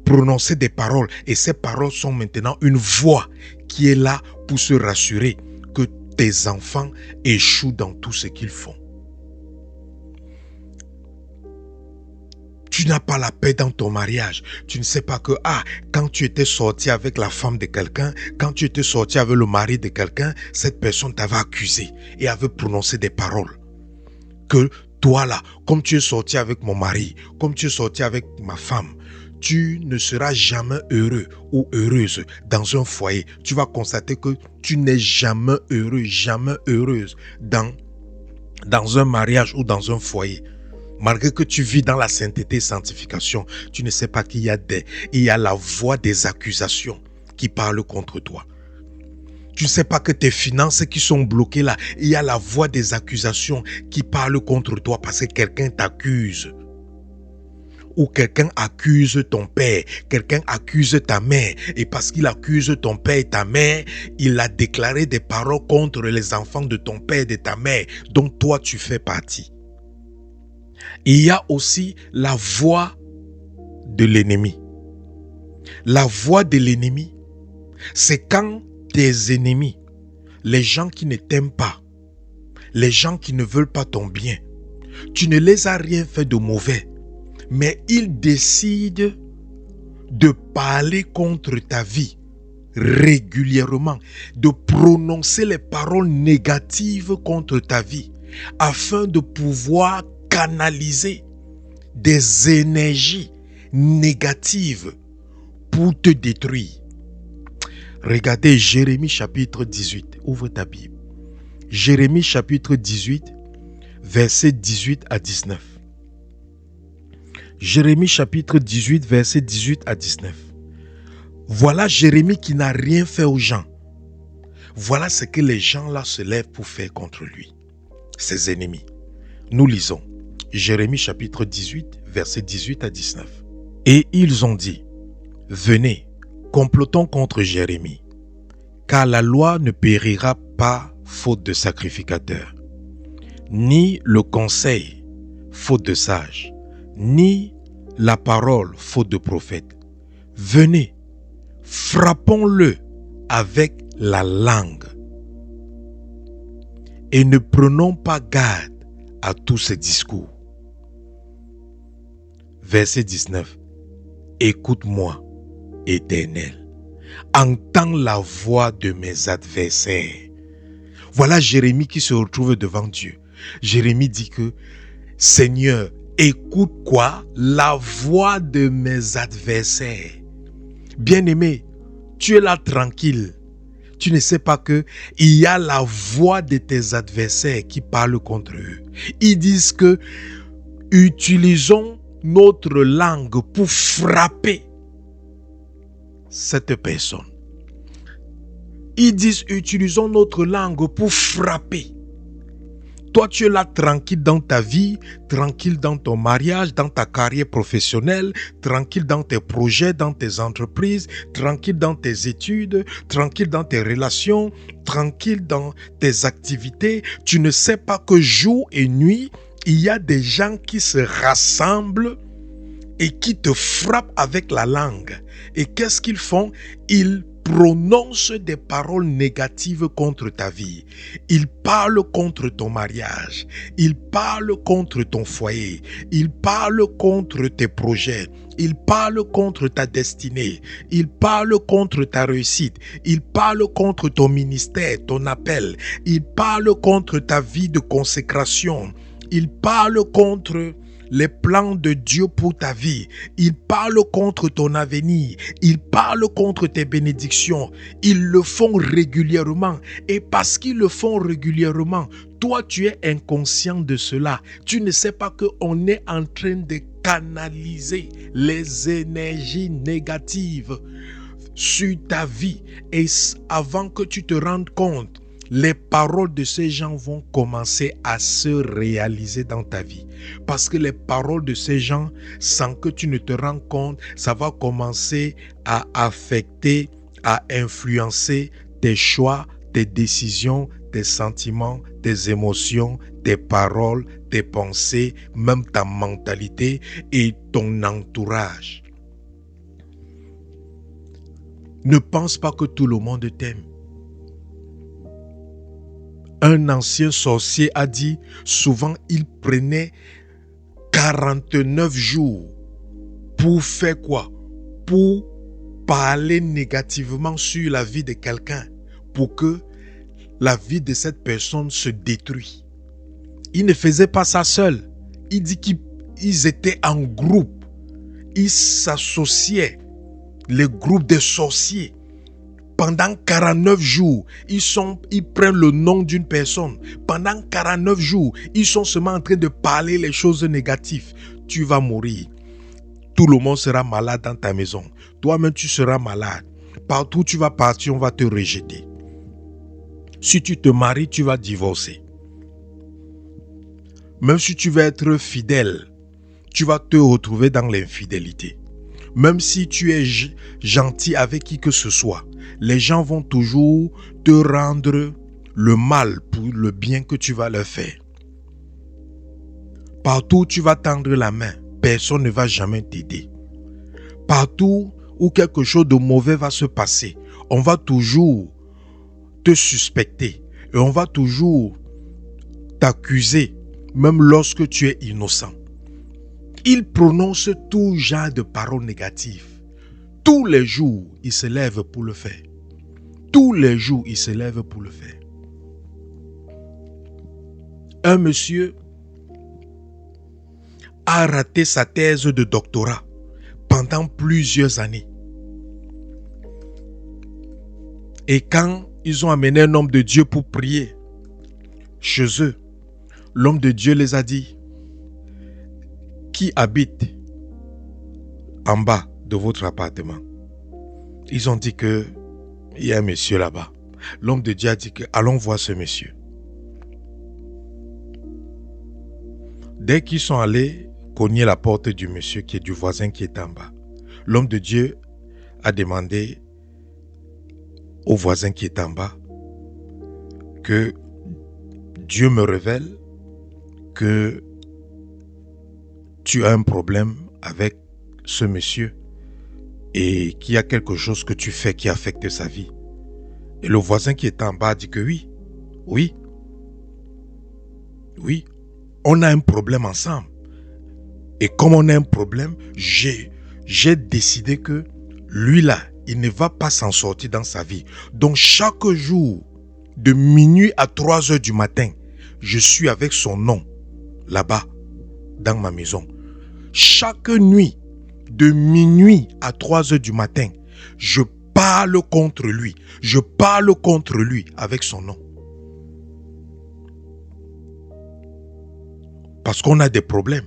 prononcé des paroles. Et ces paroles sont maintenant une voix qui est là pour se rassurer que tes enfants échouent dans tout ce qu'ils font. Tu n'as pas la paix dans ton mariage. Tu ne sais pas que, quand tu étais sorti avec la femme de quelqu'un, quand tu étais sorti avec le mari de quelqu'un, cette personne t'avait accusé et avait prononcé des paroles. Que toi là, comme tu es sorti avec mon mari, comme tu es sorti avec ma femme, tu ne seras jamais heureux ou heureuse dans un foyer. Tu vas constater que tu n'es jamais heureux, jamais heureuse dans un mariage ou dans un foyer. Malgré que tu vis dans la sainteté et sanctification, tu ne sais pas qu'il y a la voix des accusations qui parlent contre toi. Tu ne sais pas que tes finances qui sont bloquées là, il y a la voix des accusations qui parlent contre toi parce que quelqu'un t'accuse. Ou quelqu'un accuse ton père, quelqu'un accuse ta mère. Et parce qu'il accuse ton père et ta mère, il a déclaré des paroles contre les enfants de ton père et de ta mère, dont toi tu fais partie. Il y a aussi la voix de l'ennemi. La voix de l'ennemi, c'est quand tes ennemis, les gens qui ne t'aiment pas, les gens qui ne veulent pas ton bien, tu ne les as rien fait de mauvais, mais ils décident de parler contre ta vie régulièrement, de prononcer les paroles négatives contre ta vie, afin de pouvoir canaliser des énergies négatives pour te détruire. Regardez Jérémie chapitre 18. Ouvre ta Bible. Jérémie chapitre 18, versets 18 à 19. Jérémie chapitre 18, versets 18 à 19. Voilà Jérémie qui n'a rien fait aux gens. Voilà ce que les gens là se lèvent pour faire contre lui, ses ennemis. Nous lisons Jérémie chapitre 18, versets 18 à 19. Et ils ont dit, venez, complotons contre Jérémie, car la loi ne périra pas faute de sacrificateur, ni le conseil faute de sage, ni la parole faute de prophète. Venez, frappons-le avec la langue et ne prenons pas garde à tous ces discours. Verset 19. Écoute-moi, Éternel, entends la voix de mes adversaires. Voilà Jérémie qui se retrouve devant Dieu. Jérémie dit que, Seigneur, écoute quoi? La voix de mes adversaires. Bien-aimé, tu es là tranquille. Tu ne sais pas que il y a la voix de tes adversaires qui parlent contre eux. Ils disent que utilisons notre langue pour frapper cette personne. Ils disent utilisons notre langue pour frapper. Toi, tu es là tranquille dans ta vie, tranquille dans ton mariage, dans ta carrière professionnelle, tranquille dans tes projets, dans tes entreprises, tranquille dans tes études, tranquille dans tes relations, tranquille dans tes activités. Tu ne sais pas que jour et nuit, il y a des gens qui se rassemblent et qui te frappent avec la langue. Et qu'est-ce qu'ils font? Ils prononcent des paroles négatives contre ta vie. Ils parlent contre ton mariage. Ils parlent contre ton foyer. Ils parlent contre tes projets. Ils parlent contre ta destinée. Ils parlent contre ta réussite. Ils parlent contre ton ministère, ton appel. Ils parlent contre ta vie de consécration. Ils parlent contre les plans de Dieu pour ta vie. Ils parlent contre ton avenir. Ils parlent contre tes bénédictions. Ils le font régulièrement. Et parce qu'ils le font régulièrement, toi, tu es inconscient de cela. Tu ne sais pas qu'on est en train de canaliser les énergies négatives sur ta vie. Et avant que tu te rendes compte, les paroles de ces gens vont commencer à se réaliser dans ta vie. Parce que les paroles de ces gens, sans que tu ne te rends compte, ça va commencer à affecter, à influencer tes choix, tes décisions, tes sentiments, tes émotions, tes paroles, tes pensées, même ta mentalité et ton entourage. Ne pense pas que tout le monde t'aime. Un ancien sorcier a dit, souvent il prenait 49 jours pour faire quoi? Pour parler négativement sur la vie de quelqu'un, pour que la vie de cette personne se détruise. Il ne faisait pas ça seul. Il dit qu'ils étaient en groupe. Ils s'associaient, les groupes de sorciers. Pendant 49 jours, ils prennent le nom d'une personne. Pendant 49 jours, ils sont seulement en train de parler les choses négatives. Tu vas mourir. Tout le monde sera malade dans ta maison. Toi-même, tu seras malade. Partout où tu vas partir, on va te rejeter. Si tu te maries, tu vas divorcer. Même si tu veux être fidèle, tu vas te retrouver dans l'infidélité. Même si tu es gentil avec qui que ce soit, les gens vont toujours te rendre le mal pour le bien que tu vas leur faire. Partout où tu vas tendre la main, personne ne va jamais t'aider. Partout où quelque chose de mauvais va se passer, on va toujours te suspecter et on va toujours t'accuser, même lorsque tu es innocent. Il prononce tout genre de paroles négatives. Tous les jours, il se lève pour le faire. Tous les jours, il se lève pour le faire. Un monsieur a raté sa thèse de doctorat pendant plusieurs années. Et quand ils ont amené un homme de Dieu pour prier chez eux, l'homme de Dieu les a dit, qui habite en bas de votre appartement? Ils ont dit que il y a un monsieur là-bas. L'homme de Dieu a dit que allons voir ce monsieur. Dès qu'ils sont allés cogner la porte du monsieur qui est du voisin qui est en bas, l'homme de Dieu a demandé au voisin qui est en bas que Dieu me révèle que tu as un problème avec ce monsieur et qu'il y a quelque chose que tu fais qui affecte sa vie. Et le voisin qui est en bas dit que oui, on a un problème ensemble. Et comme on a un problème, j'ai décidé que lui là, il ne va pas s'en sortir dans sa vie. Donc chaque jour, de minuit à 3 heures du matin, je suis avec son nom là-bas, dans ma maison. Chaque nuit, de minuit à 3 heures du matin, je parle contre lui. Je parle contre lui avec son nom. Parce qu'on a des problèmes.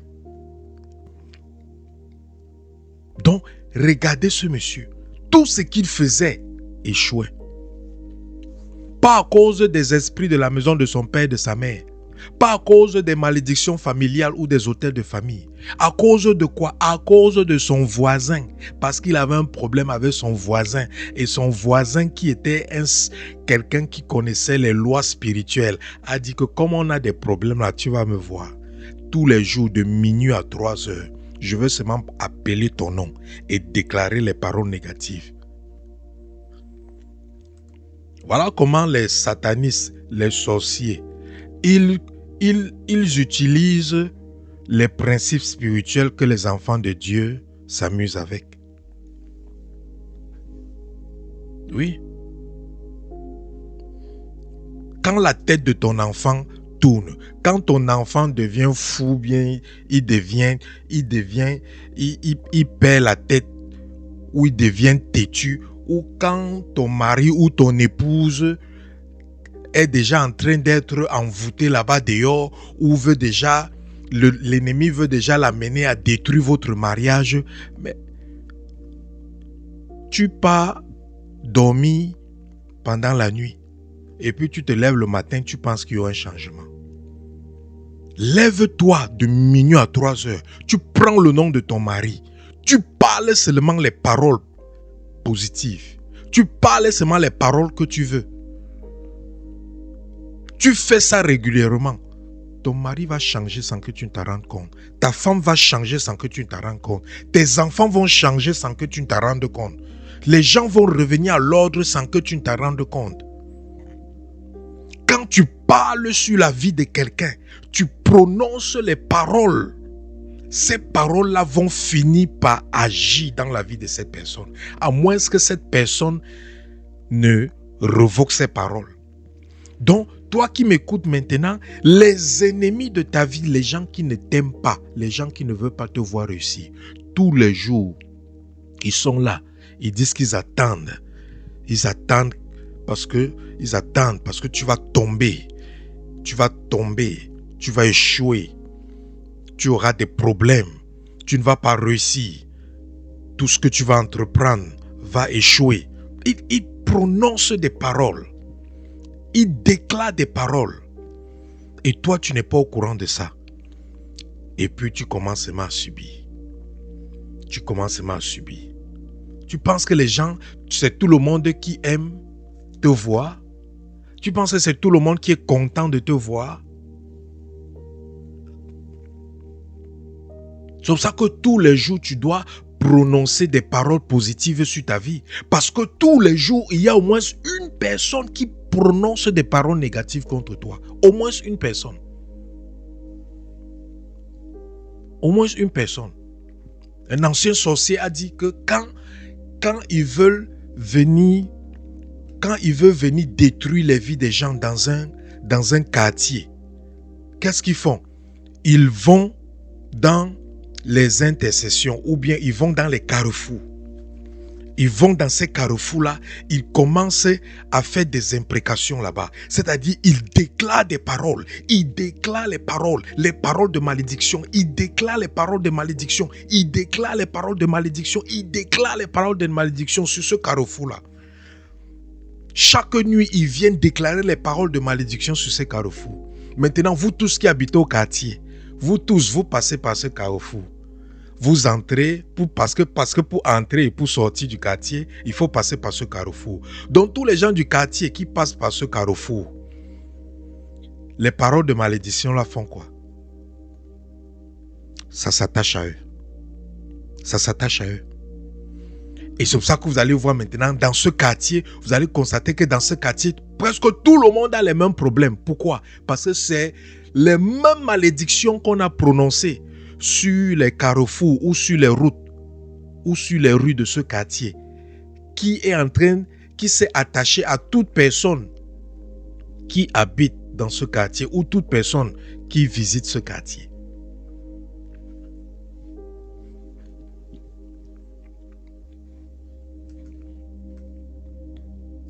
Donc, regardez ce monsieur. Tout ce qu'il faisait échouait. Pas à cause des esprits de la maison de son père et de sa mère. Pas à cause des malédictions familiales ou des hôtels de famille. À cause de quoi? À cause de son voisin. Parce qu'il avait un problème avec son voisin. Et son voisin qui était quelqu'un qui connaissait les lois spirituelles a dit que comme on a des problèmes là, tu vas me voir. Tous les jours de minuit à 3 heures, je veux seulement appeler ton nom et déclarer les paroles négatives. Voilà comment les satanistes, les sorciers, ils utilisent les principes spirituels que les enfants de Dieu s'amusent avec. Oui. Quand la tête de ton enfant tourne, quand ton enfant devient fou, bien, il perd la tête, ou il devient têtu, ou quand ton mari ou ton épouse est déjà en train d'être envoûté là-bas dehors, ou veut déjà, l'ennemi veut déjà l'amener à détruire votre mariage, mais tu pars dormir pendant la nuit. Et puis tu te lèves le matin, tu penses qu'il y a un changement. Lève-toi de minuit à 3 heures. Tu prends le nom de ton mari. Tu parles seulement les paroles positives. Tu parles seulement les paroles que tu veux. Tu fais ça régulièrement. Ton mari va changer sans que tu ne t'en rendes compte. Ta femme va changer sans que tu ne t'en rendes compte. Tes enfants vont changer sans que tu ne t'en rendes compte. Les gens vont revenir à l'ordre sans que tu ne t'en rendes compte. Quand tu parles sur la vie de quelqu'un, tu prononces les paroles. Ces paroles-là vont finir par agir dans la vie de cette personne. À moins que cette personne ne revoque ses paroles. Donc, toi qui m'écoutes maintenant, les ennemis de ta vie, les gens qui ne t'aiment pas, les gens qui ne veulent pas te voir réussir, tous les jours, ils sont là. Ils disent qu'ils attendent. Ils attendent parce que tu vas tomber. Tu vas tomber. Tu vas échouer. Tu auras des problèmes. Tu ne vas pas réussir. Tout ce que tu vas entreprendre va échouer. Ils prononcent des paroles. Ils déclarent des paroles. Et toi, tu n'es pas au courant de ça. Et puis, tu commences à subir. Tu commences à subir. Tu penses que les gens, c'est tout le monde qui aime te voir? Tu penses que c'est tout le monde qui est content de te voir? C'est pour ça que tous les jours, tu dois prononcer des paroles positives sur ta vie. Parce que tous les jours, il y a au moins une personne qui prononce des paroles négatives contre toi. Au moins une personne. Au moins une personne. Un ancien sorcier a dit que quand ils veulent venir détruire les vies des gens dans un quartier, qu'est-ce qu'ils font? Ils vont dans les intercessions ou bien ils vont dans les carrefours. Ils vont dans ces carrefours-là, ils commencent à faire des imprécations là-bas. C'est-à-dire, ils déclarent des paroles. Ils déclarent les paroles de malédiction. Ils déclarent les paroles de malédiction. Ils déclarent les paroles de malédiction. Ils déclarent les paroles de malédiction sur ce carrefour-là. Chaque nuit, ils viennent déclarer les paroles de malédiction sur ces carrefours. Maintenant, vous tous qui habitez au quartier, vous tous, vous passez par ce carrefour. Vous entrez, parce que pour entrer et pour sortir du quartier, il faut passer par ce carrefour. Donc tous les gens du quartier qui passent par ce carrefour, les paroles de malédiction là font quoi? Ça s'attache à eux. Ça s'attache à eux. Et c'est pour ça que vous allez voir maintenant, dans ce quartier, vous allez constater que dans ce quartier, presque tout le monde a les mêmes problèmes. Pourquoi? Parce que c'est les mêmes malédictions qu'on a prononcées sur les carrefours ou sur les routes ou sur les rues de ce quartier qui s'est attaché à toute personne qui habite dans ce quartier ou toute personne qui visite ce quartier.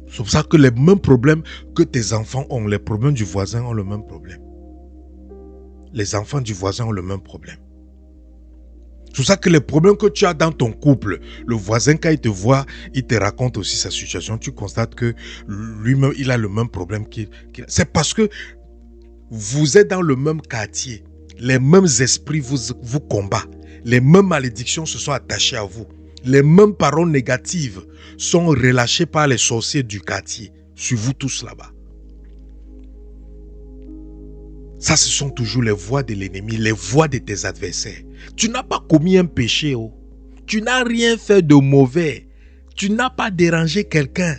C'est pour ça que les mêmes problèmes que tes enfants ont, les problèmes du voisin ont le même problème. Les enfants du voisin ont le même problème. C'est pour ça que les problèmes que tu as dans ton couple, le voisin, quand il te voit, il te raconte aussi sa situation. Tu constates que lui-même, il a le même problème qu'il a. C'est parce que vous êtes dans le même quartier. Les mêmes esprits vous combattent. Les mêmes malédictions se sont attachées à vous. Les mêmes paroles négatives sont relâchées par les sorciers du quartier sur vous tous là-bas. Ça, ce sont toujours les voix de l'ennemi, les voix de tes adversaires. Tu n'as pas commis un péché. Oh. Tu n'as rien fait de mauvais. Tu n'as pas dérangé quelqu'un.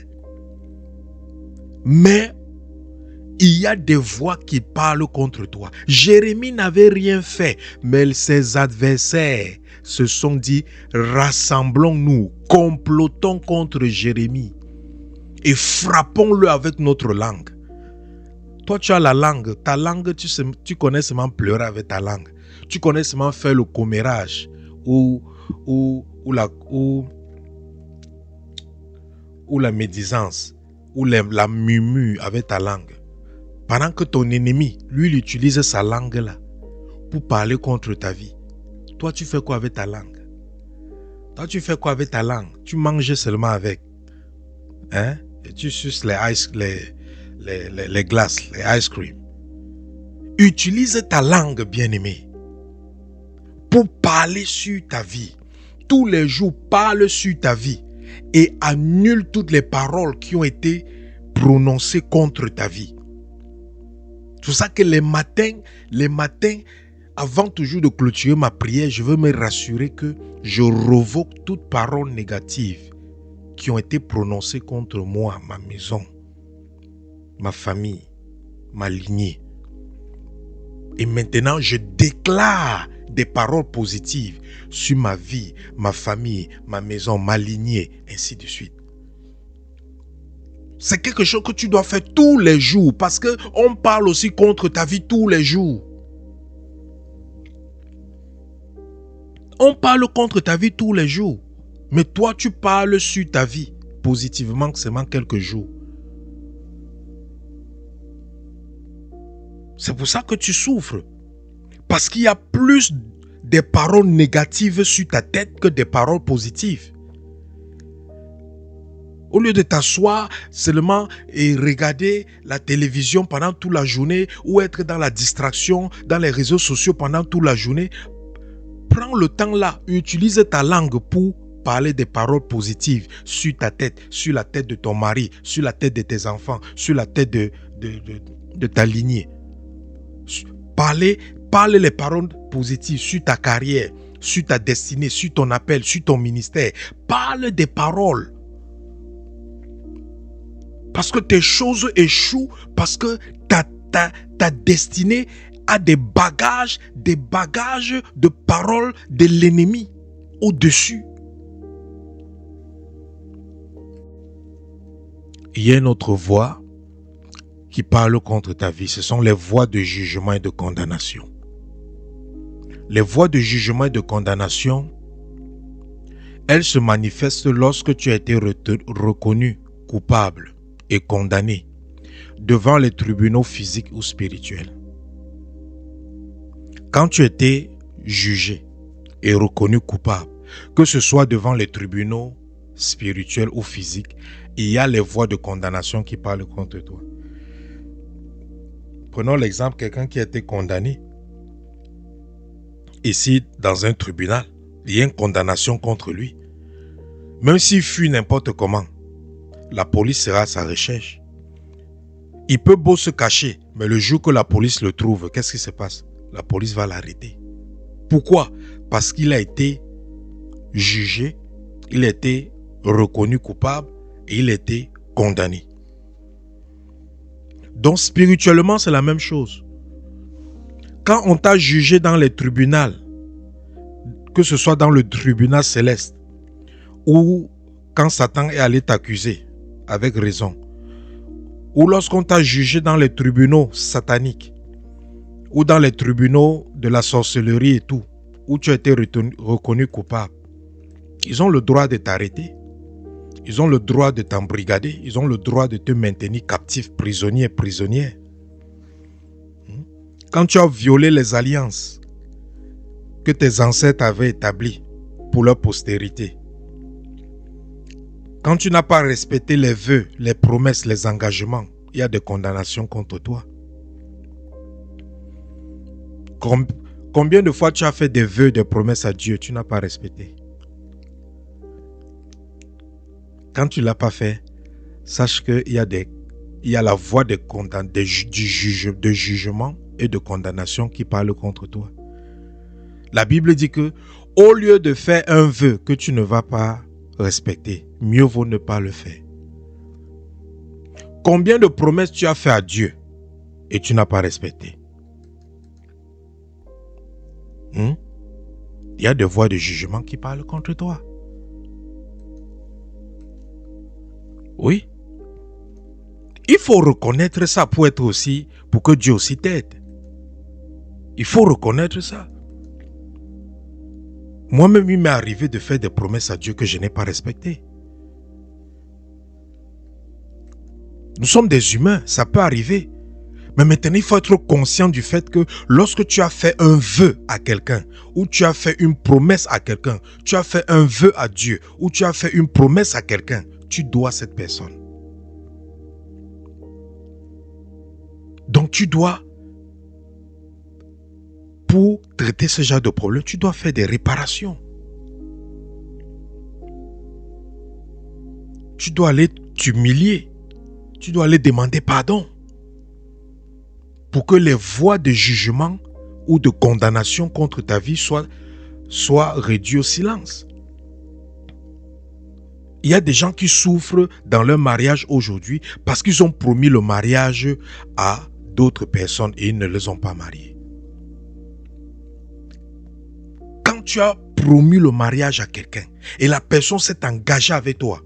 Mais il y a des voix qui parlent contre toi. Jérémie n'avait rien fait, mais ses adversaires se sont dit, rassemblons-nous, complotons contre Jérémie et frappons-le avec notre langue. Toi, tu as la langue. Ta langue, tu connais seulement pleurer avec ta langue. Tu connais seulement faire le commérage ou la médisance ou la murmure avec ta langue. Pendant que ton ennemi, lui, il utilise sa langue-là pour parler contre ta vie. Toi, tu fais quoi avec ta langue? Toi, tu fais quoi avec ta langue? Tu manges seulement avec. Hein? Et tu suces les les glaces, les ice cream. Utilise ta langue, bien-aimé, pour parler sur ta vie. Tous les jours, parle sur ta vie et annule toutes les paroles qui ont été prononcées contre ta vie. C'est pour ça que les matins, avant toujours de clôturer ma prière, je veux me rassurer que je revoque toute parole négative qui ont été prononcées contre moi, ma maison, ma famille, ma lignée. Et maintenant, je déclare des paroles positives sur ma vie, ma famille, ma maison, ma lignée, ainsi de suite. C'est quelque chose que tu dois faire tous les jours parce qu'on parle aussi contre ta vie tous les jours. On parle contre ta vie tous les jours. Mais toi, tu parles sur ta vie positivement seulement quelques jours. C'est pour ça que tu souffres. Parce qu'il y a plus de paroles négatives sur ta tête que des paroles positives. Au lieu de t'asseoir seulement et regarder la télévision pendant toute la journée ou être dans la distraction, dans les réseaux sociaux pendant toute la journée, prends le temps là, utilise ta langue pour parler des paroles positives sur ta tête, sur la tête de ton mari, sur la tête de tes enfants, sur la tête de ta lignée. Parle les paroles positives sur ta carrière, sur ta destinée, sur ton appel, sur ton ministère. Parle des paroles. Parce que tes choses échouent, parce que ta destinée a des bagages de paroles de l'ennemi au-dessus. Il y a une autre voix qui parle contre ta vie. Ce sont les voix de jugement et de condamnation. Les voix de jugement et de condamnation, elles se manifestent lorsque tu as été reconnu coupable et condamné devant les tribunaux physiques ou spirituels. Quand tu étais jugé et reconnu coupable, que ce soit devant les tribunaux spirituels ou physiques, il y a les voix de condamnation qui parlent contre toi. Prenons l'exemple, quelqu'un qui a été condamné. Ici, dans un tribunal, il y a une condamnation contre lui. Même s'il fuit n'importe comment, la police sera à sa recherche. Il peut beau se cacher, mais le jour que la police le trouve, qu'est-ce qui se passe? La police va l'arrêter. Pourquoi? Parce qu'il a été jugé, il a été reconnu coupable et il a été condamné. Donc spirituellement, c'est la même chose. Quand on t'a jugé dans les tribunaux, que ce soit dans le tribunal céleste, ou quand Satan est allé t'accuser, avec raison, ou lorsqu'on t'a jugé dans les tribunaux sataniques, ou dans les tribunaux de la sorcellerie et tout, où tu as été reconnu coupable, ils ont le droit de t'arrêter. Ils ont le droit de t'embrigader. Ils ont le droit de te maintenir captif, prisonnier, prisonnière. Quand tu as violé les alliances que tes ancêtres avaient établies pour leur postérité, quand tu n'as pas respecté les vœux, les promesses, les engagements, il y a des condamnations contre toi. Combien de fois tu as fait des vœux, des promesses à Dieu, tu n'as pas respecté? Quand tu ne l'as pas fait, sache qu'il y a la voix de jugement et de condamnation qui parle contre toi. La Bible dit que au lieu de faire un vœu que tu ne vas pas respecter, mieux vaut ne pas le faire. Combien de promesses tu as fait à Dieu et tu n'as pas respecté? Il y a des voix de jugement qui parlent contre toi. Oui. Il faut reconnaître ça pour que Dieu aussi t'aide. Il faut reconnaître ça. Moi-même, il m'est arrivé de faire des promesses à Dieu que je n'ai pas respectées. Nous sommes des humains, ça peut arriver. Mais maintenant, il faut être conscient du fait que lorsque tu as fait un vœu à quelqu'un, ou tu as fait une promesse à quelqu'un, tu as fait un vœu à Dieu, ou tu as fait une promesse à quelqu'un, tu dois cette personne. Donc tu dois, pour traiter ce genre de problème, tu dois faire des réparations. Tu dois aller t'humilier. Tu dois aller demander pardon. Pour que les voix de jugement ou de condamnation contre ta vie soient réduites au silence. Il y a des gens qui souffrent dans leur mariage aujourd'hui parce qu'ils ont promis le mariage à d'autres personnes et ils ne les ont pas mariés. Quand tu as promis le mariage à quelqu'un et la personne s'est engagée avec toi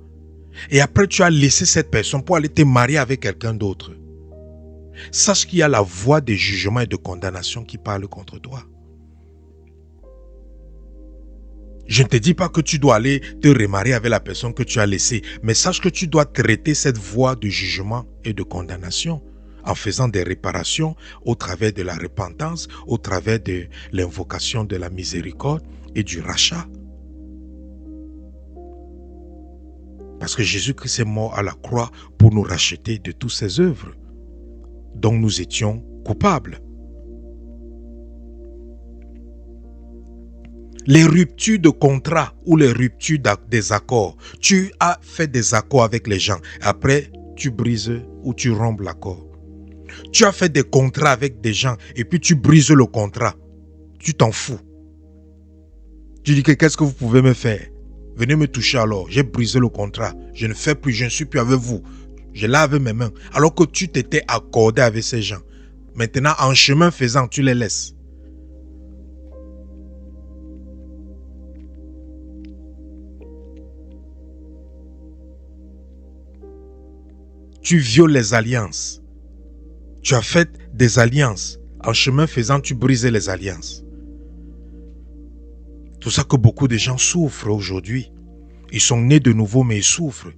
et après tu as laissé cette personne pour aller te marier avec quelqu'un d'autre, sache qu'il y a la voix de jugement et de condamnation qui parle contre toi. Je ne te dis pas que tu dois aller te remarier avec la personne que tu as laissée, mais sache que tu dois traiter cette voix de jugement et de condamnation en faisant des réparations au travers de la repentance, au travers de l'invocation de la miséricorde et du rachat. Parce que Jésus-Christ est mort à la croix pour nous racheter de toutes ses œuvres dont nous étions coupables. Les ruptures de contrat ou les ruptures des accords. Tu as fait des accords avec les gens. Après, tu brises ou tu rompes l'accord. Tu as fait des contrats avec des gens et puis tu brises le contrat. Tu t'en fous. Tu dis que qu'est-ce que vous pouvez me faire? Venez me toucher alors. J'ai brisé le contrat. Je ne fais plus, je ne suis plus avec vous. Je lave mes mains. Alors que tu t'étais accordé avec ces gens. Maintenant, en chemin faisant, tu les laisses. Tu violes les alliances. Tu as fait des alliances. En chemin faisant, tu brises les alliances. C'est pour ça que beaucoup de gens souffrent aujourd'hui. Ils sont nés de nouveau, mais ils souffrent.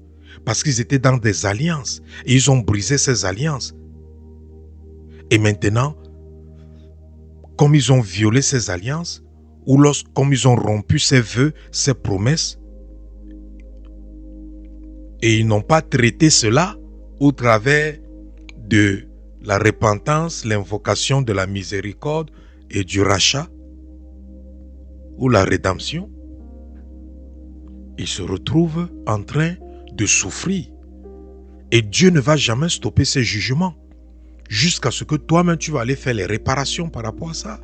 Parce qu'ils étaient dans des alliances. Et ils ont brisé ces alliances. Et maintenant, comme ils ont violé ces alliances, ou comme ils ont rompu ces vœux, ces promesses, et ils n'ont pas traité cela au travers de la repentance, l'invocation de la miséricorde et du rachat ou la rédemption, ils se retrouvent en train de souffrir. Et Dieu ne va jamais stopper ses jugements jusqu'à ce que toi-même tu vas aller faire les réparations par rapport à ça.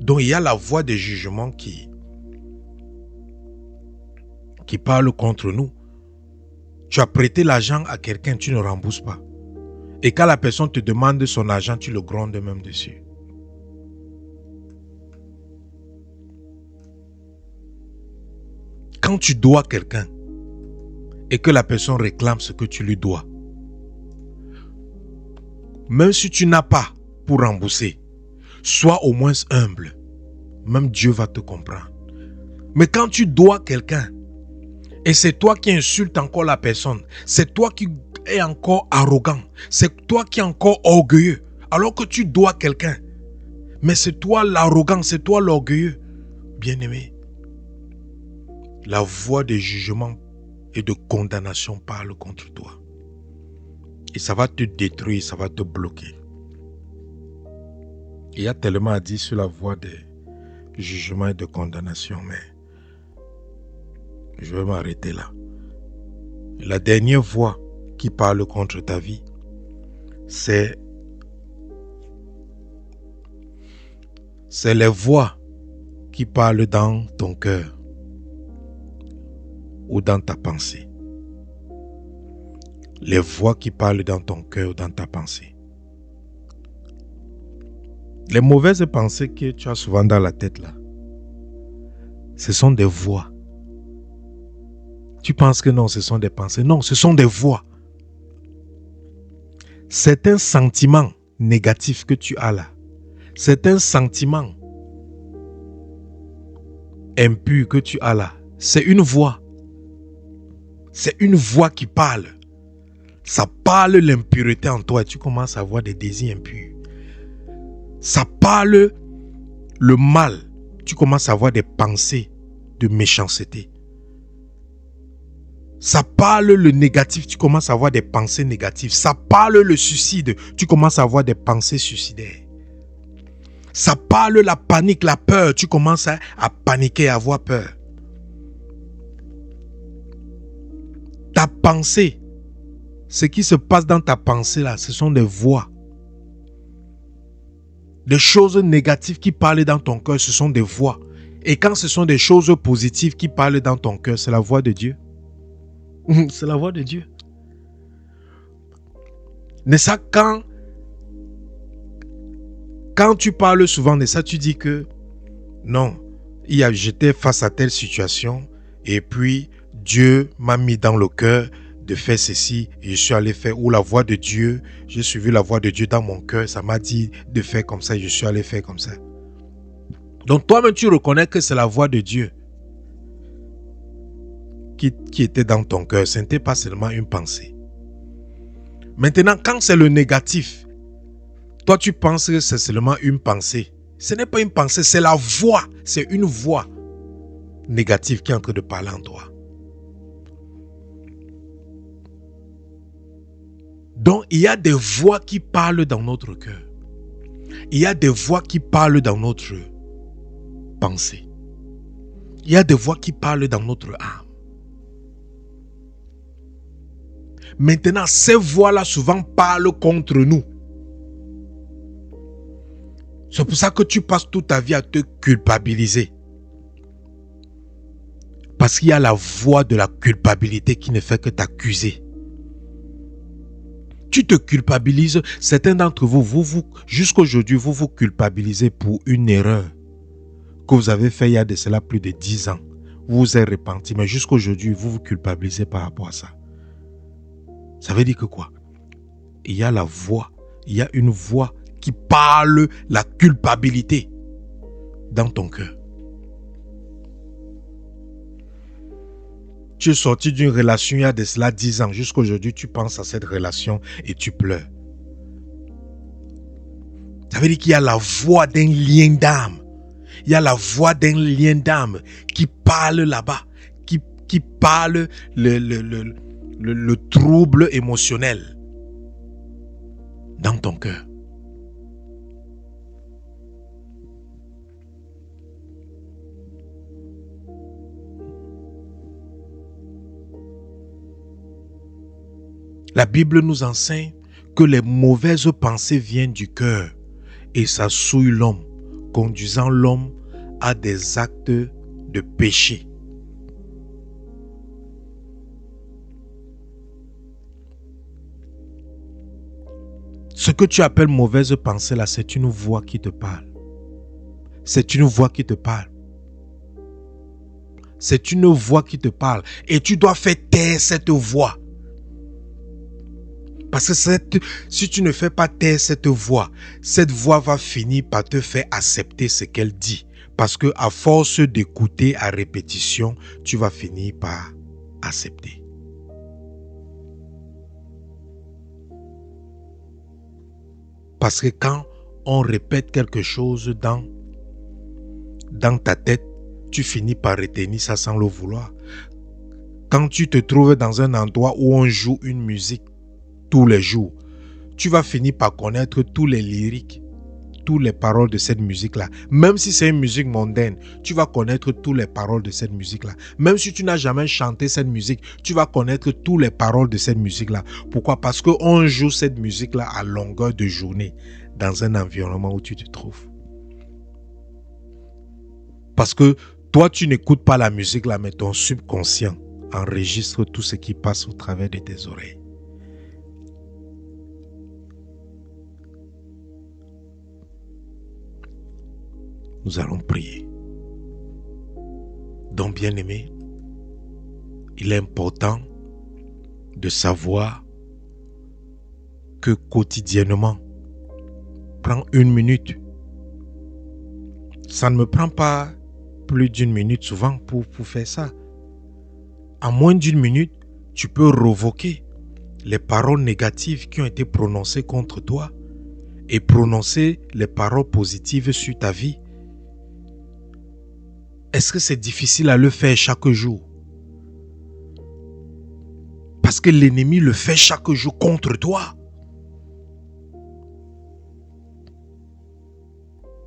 Donc il y a la voix des jugements qui parle contre nous. Tu as prêté l'argent à quelqu'un, tu ne rembourses pas. Et quand la personne te demande son argent, tu le grondes même dessus. Quand tu dois quelqu'un et que la personne réclame ce que tu lui dois, même si tu n'as pas pour rembourser, sois au moins humble. Même Dieu va te comprendre. Mais quand tu dois quelqu'un, et c'est toi qui insultes encore la personne, c'est toi qui es encore arrogant, c'est toi qui es encore orgueilleux, alors que tu dois quelqu'un. Mais c'est toi l'arrogant, c'est toi l'orgueilleux. Bien-aimé, la voix de jugement et de condamnation parle contre toi. Et ça va te détruire, ça va te bloquer. Il y a tellement à dire sur la voix de jugement et de condamnation, mais je vais m'arrêter là. La dernière voix qui parle contre ta vie, c'est les voix qui parlent dans ton cœur ou dans ta pensée. Les voix qui parlent dans ton cœur ou dans ta pensée. Les mauvaises pensées que tu as souvent dans la tête là, ce sont des voix. Tu penses que non, ce sont des pensées. Non, ce sont des voix. Certains sentiments négatifs que tu as là, certains sentiments impurs que tu as là, c'est une voix. C'est une voix qui parle. Ça parle l'impureté en toi et tu commences à avoir des désirs impurs. Ça parle le mal. Tu commences à avoir des pensées de méchanceté. Ça parle le négatif, tu commences à avoir des pensées négatives. Ça parle le suicide, tu commences à avoir des pensées suicidaires. Ça parle la panique, la peur, tu commences à paniquer, à avoir peur. Ta pensée, ce qui se passe dans ta pensée là, ce sont des voix. Des choses négatives qui parlent dans ton cœur, ce sont des voix. Et quand ce sont des choses positives qui parlent dans ton cœur, c'est la voix de Dieu. C'est la voix de Dieu. Mais ça, quand tu parles souvent de ça, tu dis que non, j'étais face à telle situation et puis Dieu m'a mis dans le cœur de faire ceci et je suis allé faire, ou la voix de Dieu, j'ai suivi la voix de Dieu dans mon cœur, ça m'a dit de faire comme ça et je suis allé faire comme ça. Donc toi-même tu reconnais que c'est la voix de Dieu qui était dans ton cœur, ce n'était pas seulement une pensée. Maintenant, quand c'est le négatif, toi tu penses que c'est seulement une pensée. Ce n'est pas une pensée, c'est la voix, c'est une voix négative qui est en train de parler en toi. Donc, il y a des voix qui parlent dans notre cœur. Il y a des voix qui parlent dans notre pensée. Il y a des voix qui parlent dans notre âme. Maintenant, ces voix-là souvent parlent contre nous. C'est pour ça que tu passes toute ta vie à te culpabiliser. Parce qu'il y a la voix de la culpabilité qui ne fait que t'accuser. Tu te culpabilises. Certains d'entre vous, jusqu'aujourd'hui, vous vous culpabilisez pour une erreur que vous avez faite il y a de cela plus de 10 ans. Vous vous êtes repenti, mais jusqu'aujourd'hui, vous vous culpabilisez par rapport à ça. Ça veut dire que quoi? Il y a la voix, il y a une voix qui parle la culpabilité dans ton cœur. Tu es sorti d'une relation il y a de cela 10 ans. Jusqu'aujourd'hui, tu penses à cette relation et tu pleures. Ça veut dire qu'il y a la voix d'un lien d'âme. Il y a la voix d'un lien d'âme qui parle là-bas, qui parle le trouble émotionnel dans ton cœur. La Bible nous enseigne que les mauvaises pensées viennent du cœur et ça souille l'homme, conduisant l'homme à des actes de péché. Ce que tu appelles mauvaise pensée là, c'est une voix qui te parle. C'est une voix qui te parle. C'est une voix qui te parle. Et tu dois faire taire cette voix. Parce que si tu ne fais pas taire cette voix va finir par te faire accepter ce qu'elle dit. Parce que à force d'écouter à répétition, tu vas finir par accepter. Parce que quand on répète quelque chose dans ta tête, tu finis par retenir ça sans le vouloir. Quand tu te trouves dans un endroit où on joue une musique tous les jours, tu vas finir par connaître tous les lyriques, toutes les paroles de cette musique-là. Même si c'est une musique mondaine, tu vas connaître toutes les paroles de cette musique-là. Même si tu n'as jamais chanté cette musique, tu vas connaître toutes les paroles de cette musique-là. Pourquoi? Parce qu'on joue cette musique-là à longueur de journée dans un environnement où tu te trouves. Parce que toi, tu n'écoutes pas la musique-là, mais ton subconscient enregistre tout ce qui passe au travers de tes oreilles. Nous allons prier. Donc, bien-aimé, il est important de savoir que quotidiennement, prends 1 minute. Ça ne me prend pas plus d'1 minute souvent pour faire ça. En moins d'1 minute, tu peux révoquer les paroles négatives qui ont été prononcées contre toi et prononcer les paroles positives sur ta vie. Est-ce que c'est difficile à le faire chaque jour? Parce que l'ennemi le fait chaque jour contre toi.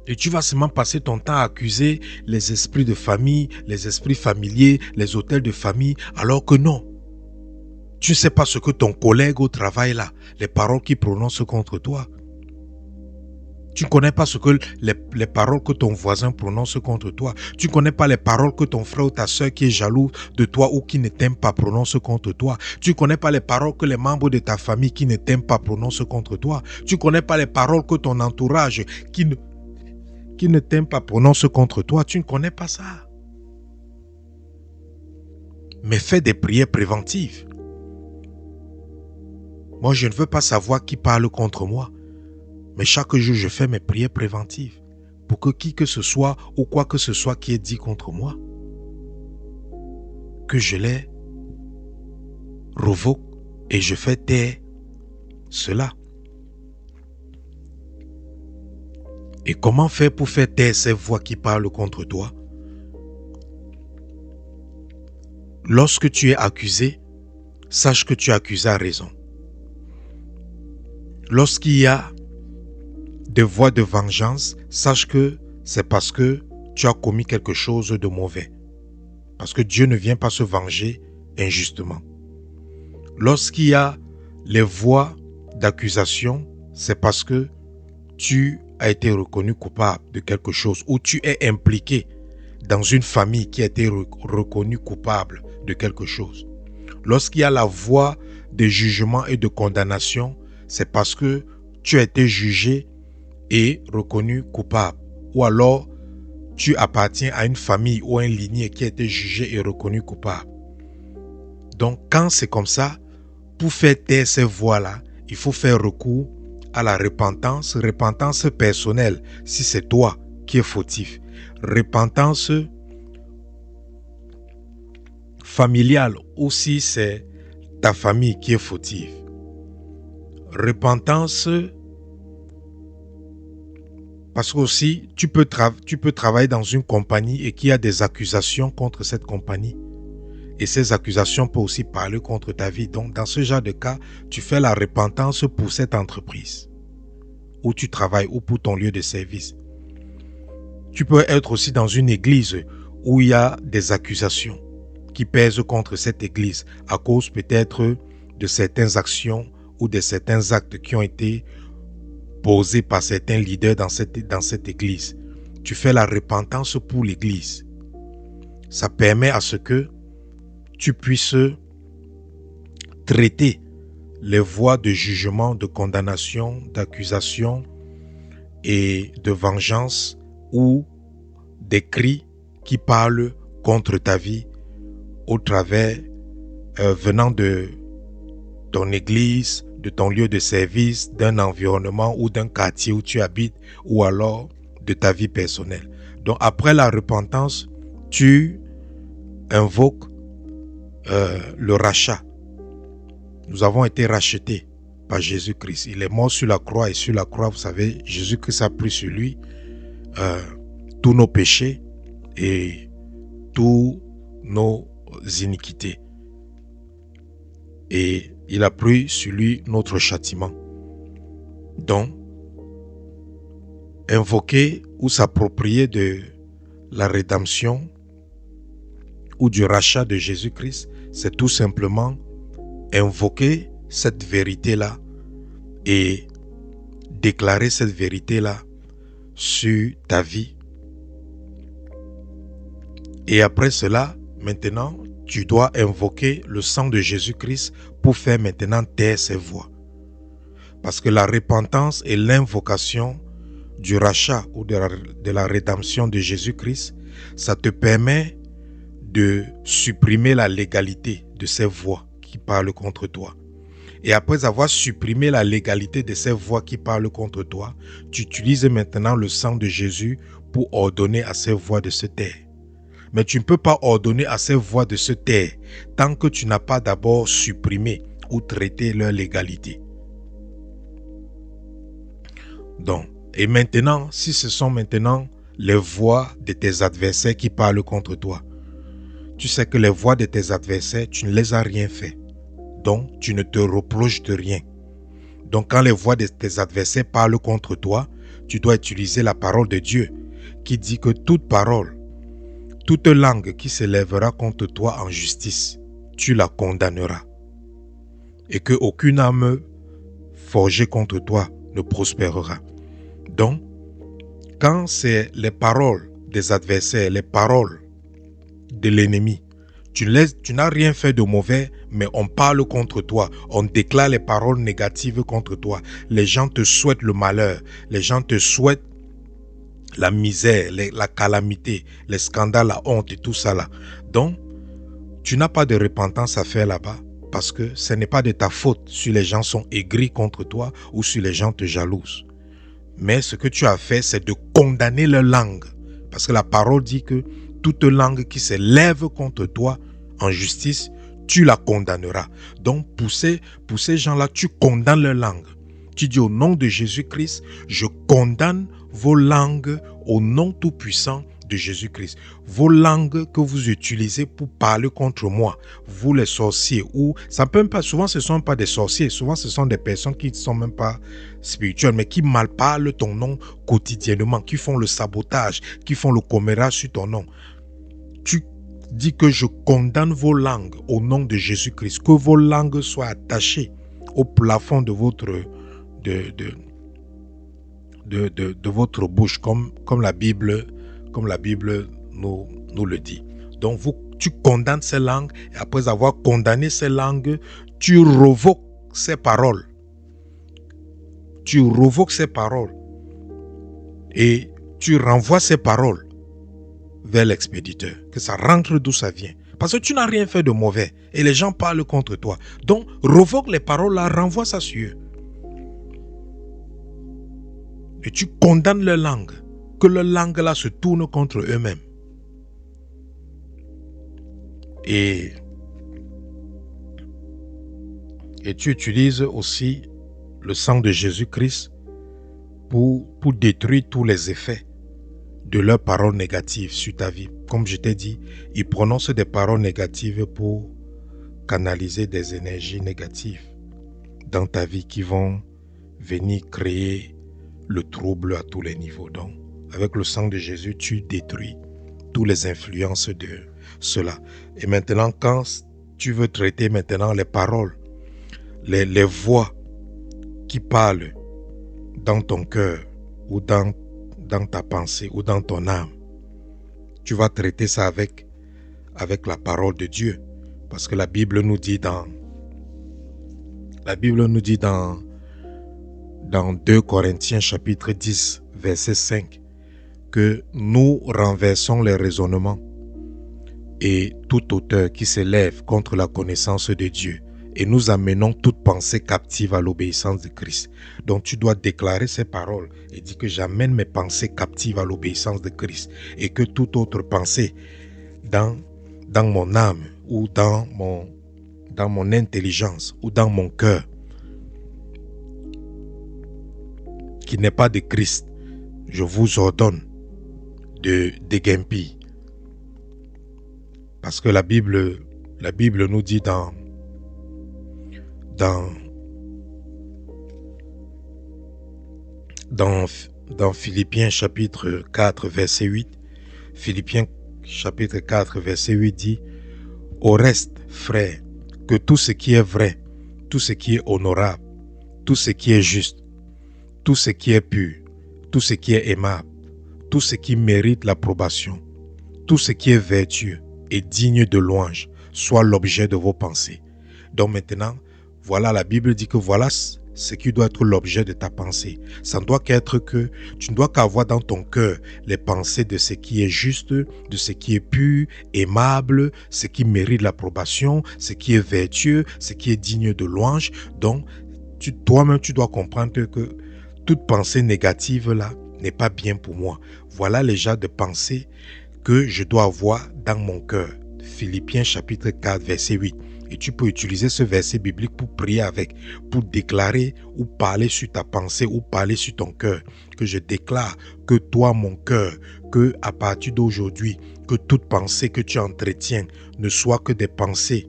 Et tu vas seulement passer ton temps à accuser les esprits de famille, les esprits familiers, les autels de famille, alors que non. Tu ne sais pas ce que ton collègue au travail là, les paroles qu'il prononce contre toi. Tu ne connais pas ce que les paroles que ton voisin prononce contre toi. Tu ne connais pas les paroles que ton frère ou ta soeur qui est jaloux de toi ou qui ne t'aime pas prononce contre toi. Tu ne connais pas les paroles que les membres de ta famille qui ne t'aiment pas prononcent contre toi. Tu ne connais pas les paroles que ton entourage qui ne t'aime pas prononce contre toi. Tu ne connais pas ça. Mais fais des prières préventives. Moi, je ne veux pas savoir qui parle contre moi. Mais chaque jour, je fais mes prières préventives pour que qui que ce soit ou quoi que ce soit qui est dit contre moi, que je les revoque et je fais taire cela. Et comment faire pour faire taire ces voix qui parlent contre toi? Lorsque tu es accusé, sache que tu es accusé à raison. Lorsqu'il y a des voix de vengeance, sache que c'est parce que tu as commis quelque chose de mauvais. Parce que Dieu ne vient pas se venger injustement. Lorsqu'il y a les voix d'accusation, c'est parce que tu as été reconnu coupable de quelque chose ou tu es impliqué dans une famille qui a été reconnue coupable de quelque chose. Lorsqu'il y a la voix de jugement et de condamnation, c'est parce que tu as été jugé et reconnu coupable. Ou alors, tu appartiens à une famille ou à une lignée qui a été jugée et reconnue coupable. Donc, quand c'est comme ça, pour faire taire ces voix-là, il faut faire recours à la repentance personnelle, si c'est toi qui es fautif. Repentance familiale, ou si c'est ta famille qui est fautive. Repentance parce que aussi, tu peux travailler dans une compagnie et qu'il y a des accusations contre cette compagnie. Et ces accusations peuvent aussi parler contre ta vie. Donc, dans ce genre de cas, tu fais la repentance pour cette entreprise où tu travailles ou pour ton lieu de service. Tu peux être aussi dans une église où il y a des accusations qui pèsent contre cette église à cause peut-être de certaines actions ou de certains actes qui ont été posés par certains leaders dans cette église. Tu fais la repentance pour l'église. Ça permet à ce que tu puisses traiter les voies de jugement, de condamnation, d'accusation et de vengeance ou des cris qui parlent contre ta vie au travers venant de ton église, de ton lieu de service, d'un environnement ou d'un quartier où tu habites ou alors de ta vie personnelle. Donc après la repentance, tu invoques le rachat. Nous avons été rachetés par Jésus-Christ. Il est mort sur la croix et sur la croix, vous savez, Jésus-Christ a pris sur lui tous nos péchés et tous nos iniquités. Et il a pris sur lui notre châtiment. Donc, invoquer ou s'approprier de la rédemption ou du rachat de Jésus-Christ, c'est tout simplement invoquer cette vérité-là et déclarer cette vérité-là sur ta vie. Et après cela, maintenant, tu dois invoquer le sang de Jésus-Christ pour faire maintenant taire ces voix. Parce que la repentance et l'invocation du rachat ou de la rédemption de Jésus-Christ, ça te permet de supprimer la légalité de ces voix qui parlent contre toi. Et après avoir supprimé la légalité de ces voix qui parlent contre toi, tu utilises maintenant le sang de Jésus pour ordonner à ces voix de se taire. Mais tu ne peux pas ordonner à ces voix de se taire tant que tu n'as pas d'abord supprimé ou traité leur légalité. Donc, et maintenant, si ce sont maintenant les voix de tes adversaires qui parlent contre toi, tu sais que les voix de tes adversaires, tu ne les as rien fait. Donc, tu ne te reproches de rien. Donc, quand les voix de tes adversaires parlent contre toi, tu dois utiliser la parole de Dieu qui dit que toute parole, toute langue qui s'élèvera contre toi en justice, tu la condamneras. Et qu'aucune âme forgée contre toi ne prospérera. Donc, quand c'est les paroles des adversaires, les paroles de l'ennemi, tu n'as rien fait de mauvais, mais on parle contre toi. On déclare les paroles négatives contre toi. Les gens te souhaitent le malheur. Les gens te souhaitent la misère, la calamité, les scandales, la honte et tout ça là. Donc, tu n'as pas de repentance à faire là-bas parce que ce n'est pas de ta faute si les gens sont aigris contre toi ou si les gens te jalousent. Mais ce que tu as fait, c'est de condamner leur langue. Parce que la parole dit que toute langue qui s'élève contre toi en justice, tu la condamneras. Donc, pour ces gens-là, tu condamnes leur langue. Tu dis au nom de Jésus-Christ, je condamne vos langues au nom tout-puissant de Jésus-Christ. Vos langues que vous utilisez pour parler contre moi, vous les sorciers, ou ça peut même pas, souvent ce ne sont pas des sorciers, souvent ce sont des personnes qui ne sont même pas spirituelles, mais qui malparlent ton nom quotidiennement, qui font le sabotage, qui font le commérage sur ton nom. Tu dis que je condamne vos langues au nom de Jésus-Christ, que vos langues soient attachées au plafond de votre votre bouche, comme la Bible nous le dit. Donc tu condamnes ces langues, et après avoir condamné ces langues, tu revoques ces paroles. Tu revoques ces paroles et tu renvoies ces paroles vers l'expéditeur, que ça rentre d'où ça vient. Parce que tu n'as rien fait de mauvais et les gens parlent contre toi. Donc, revoque les paroles là, renvoie ça sur eux. Et tu condamnes leur langue, que leur langue là se tourne contre eux-mêmes. Et tu utilises aussi le sang de Jésus-Christ pour détruire tous les effets de leurs paroles négatives sur ta vie. Comme je t'ai dit, ils prononcent des paroles négatives pour canaliser des énergies négatives dans ta vie qui vont venir créer le trouble à tous les niveaux. Donc, avec le sang de Jésus, tu détruis toutes les influences de cela. Et maintenant, quand tu veux traiter maintenant les paroles, les voix qui parlent dans ton cœur ou dans ta pensée ou dans ton âme, tu vas traiter ça avec la parole de Dieu. Parce que la Bible nous dit dans 2 Corinthiens chapitre 10, verset 5, que nous renversons les raisonnements et toute hauteur qui s'élève contre la connaissance de Dieu et nous amenons toute pensée captive à l'obéissance de Christ. Donc tu dois déclarer ces paroles et dire que j'amène mes pensées captives à l'obéissance de Christ et que toute autre pensée dans mon âme ou dans mon intelligence ou dans mon cœur qui n'est pas de Christ, je vous ordonne de déguerpir. Parce que la Bible nous dit dans Philippiens chapitre 4 verset 8, Philippiens chapitre 4 verset 8 dit: au reste, frères, que tout ce qui est vrai, tout ce qui est honorable, tout ce qui est juste, tout ce qui est pur, tout ce qui est aimable, tout ce qui mérite l'approbation, tout ce qui est vertueux et digne de louange, soit l'objet de vos pensées. Donc maintenant, voilà, la Bible dit que voilà ce qui doit être l'objet de ta pensée. Ça ne doit qu'être que tu ne dois qu'avoir dans ton cœur les pensées de ce qui est juste, de ce qui est pur, aimable, ce qui mérite l'approbation, ce qui est vertueux, ce qui est digne de louange. Donc, toi-même, tu dois comprendre que toute pensée négative là n'est pas bien pour moi. Voilà les genres de pensées que je dois avoir dans mon cœur. Philippiens chapitre 4 verset 8. Et tu peux utiliser ce verset biblique pour prier avec, pour déclarer ou parler sur ta pensée ou parler sur ton cœur. Que je déclare que toi, mon cœur, que à partir d'aujourd'hui, que toute pensée que tu entretiens ne soit que des pensées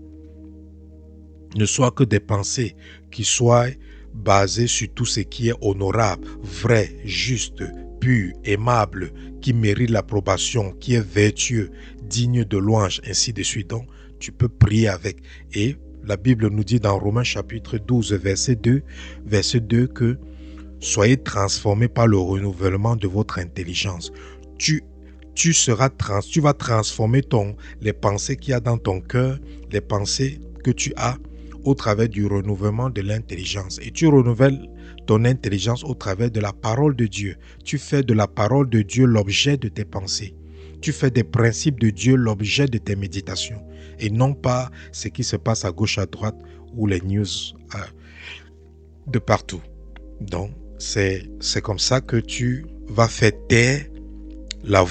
ne soient que des pensées qui soient basées sur tout ce qui est honorable, vrai, juste, pur, aimable, qui mérite l'approbation, qui est vertueux, digne de louange, ainsi de suite. Donc, tu peux prier avec. Et la Bible nous dit dans Romains chapitre 12, verset 2 que soyez transformés par le renouvellement de votre intelligence. Tu vas transformer les pensées qu'il y a dans ton cœur, les pensées que tu as au travers du renouvellement de l'intelligence. Et tu renouvelles ton intelligence au travers de la parole de Dieu. Tu fais de la parole de Dieu l'objet de tes pensées. Tu fais des principes de Dieu l'objet de tes méditations. Et non pas ce qui se passe à gauche, à droite ou les news de partout. Donc, c'est comme ça que tu vas faire taire les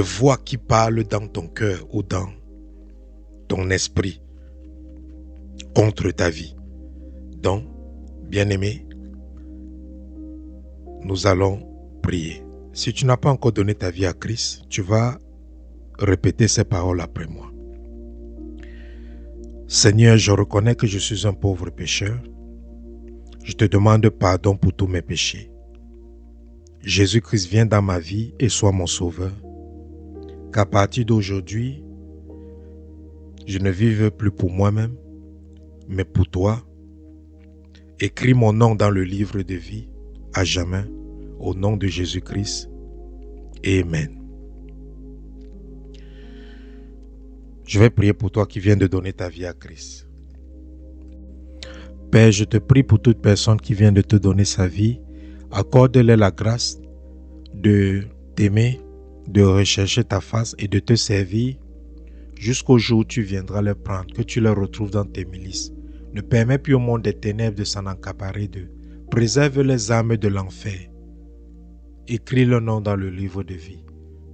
voix qui parlent dans ton cœur ou dans ton esprit contre ta vie. Donc, bien-aimé, nous allons prier. Si tu n'as pas encore donné ta vie à Christ, tu vas répéter ces paroles après moi. Seigneur, je reconnais que je suis un pauvre pécheur. Je te demande pardon pour tous mes péchés. Jésus-Christ, viens dans ma vie et sois mon sauveur. Qu'à partir d'aujourd'hui, je ne vive plus pour moi-même, mais pour toi. Écris mon nom dans le livre de vie, à jamais, au nom de Jésus-Christ. Amen. Je vais prier pour toi qui viens de donner ta vie à Christ. Père, je te prie pour toute personne qui vient de te donner sa vie. Accorde-leur la grâce de t'aimer, de rechercher ta face et de te servir jusqu'au jour où tu viendras les prendre, que tu les retrouves dans tes milices. Ne permets plus au monde des ténèbres de s'en accaparer d'eux. Préserve les âmes de l'enfer. Écris le nom dans le livre de vie.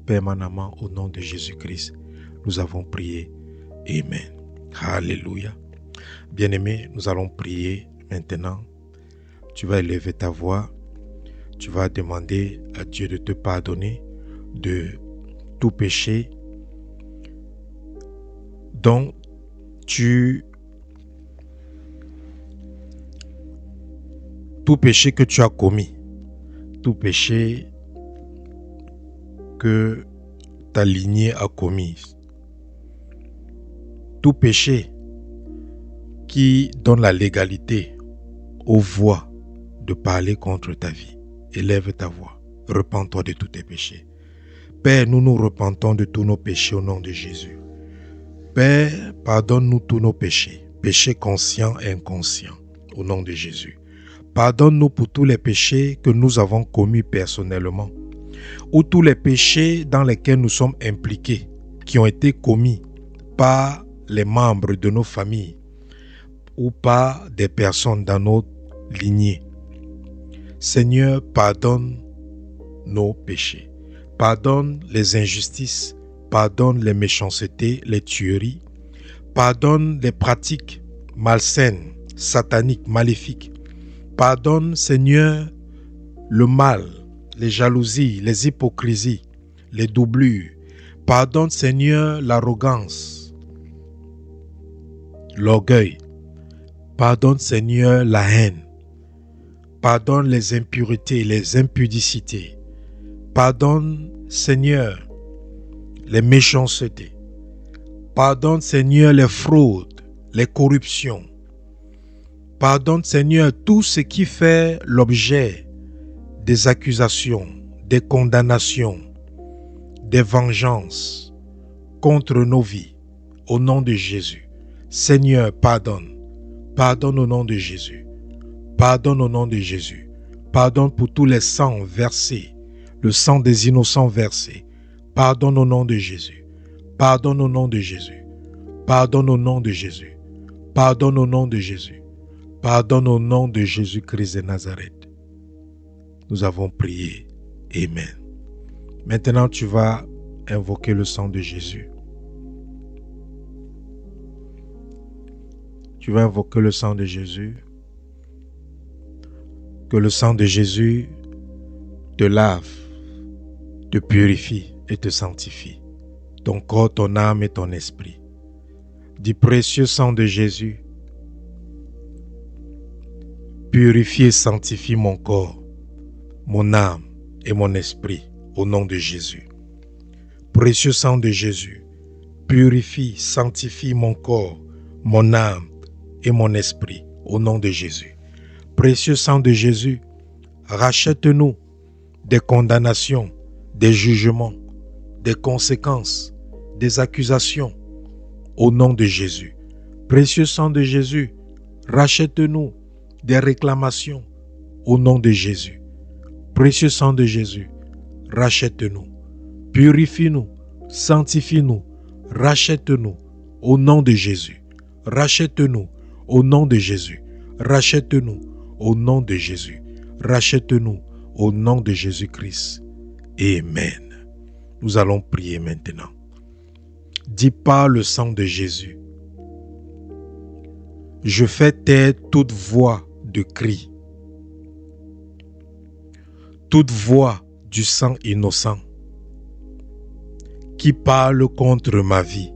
Permanemment au nom de Jésus-Christ, nous avons prié. Amen. Alléluia. Bien-aimé, nous allons prier maintenant. Tu vas élever ta voix. Tu vas demander à Dieu de te pardonner de tout péché dont tout péché que tu as commis, tout péché que ta lignée a commis, tout péché qui donne la légalité aux voix de parler contre ta vie. Élève ta voix, repens-toi de tous tes péchés. Père, nous nous repentons de tous nos péchés au nom de Jésus. Père, pardonne-nous tous nos péchés, péchés conscients et inconscients, au nom de Jésus. Pardonne-nous pour tous les péchés que nous avons commis personnellement, ou tous les péchés dans lesquels nous sommes impliqués, qui ont été commis par les membres de nos familles, ou par des personnes dans notre lignée. Seigneur, pardonne nos péchés. Pardonne les injustices, pardonne les méchancetés, les tueries, pardonne les pratiques malsaines, sataniques, maléfiques. Pardonne, Seigneur, le mal, les jalousies, les hypocrisies, les doublures. Pardonne, Seigneur, l'arrogance, l'orgueil. Pardonne, Seigneur, la haine. Pardonne les impuretés, les impudicités. Pardonne, Seigneur, les méchancetés. Pardonne, Seigneur, les fraudes, les corruptions. Pardonne, Seigneur, tout ce qui fait l'objet des accusations, des condamnations, des vengeances contre nos vies. Au nom de Jésus. Seigneur, pardonne. Pardonne au nom de Jésus. Pardonne au nom de Jésus. Pardonne pour tous les sangs versés, le sang des innocents versés. Pardonne au nom de Jésus. Pardonne au nom de Jésus. Pardonne au nom de Jésus. Pardonne au nom de Jésus. Pardonne au nom de Jésus-Christ de Nazareth. Nous avons prié. Amen. Maintenant, tu vas invoquer le sang de Jésus. Tu vas invoquer le sang de Jésus. Que le sang de Jésus te lave, te purifie et te sanctifie. Ton corps, ton âme et ton esprit. Du précieux sang de Jésus, purifie et sanctifie mon corps, mon âme et mon esprit au nom de Jésus. Précieux sang de Jésus, purifie, sanctifie mon corps, mon âme et mon esprit au nom de Jésus. Précieux sang de Jésus, rachète-nous des condamnations, des jugements, des conséquences, des accusations au nom de Jésus. Précieux sang de Jésus, rachète-nous des réclamations au nom de Jésus. Précieux sang de Jésus, rachète-nous, purifie-nous, sanctifie-nous, rachète-nous au nom de Jésus. Rachète-nous au nom de Jésus. Rachète-nous au nom de Jésus. Rachète-nous au nom de Jésus-Christ. Amen. Nous allons prier maintenant. Dis par le sang de Jésus, je fais taire toute voix de cri, toute voix du sang innocent qui parle contre ma vie.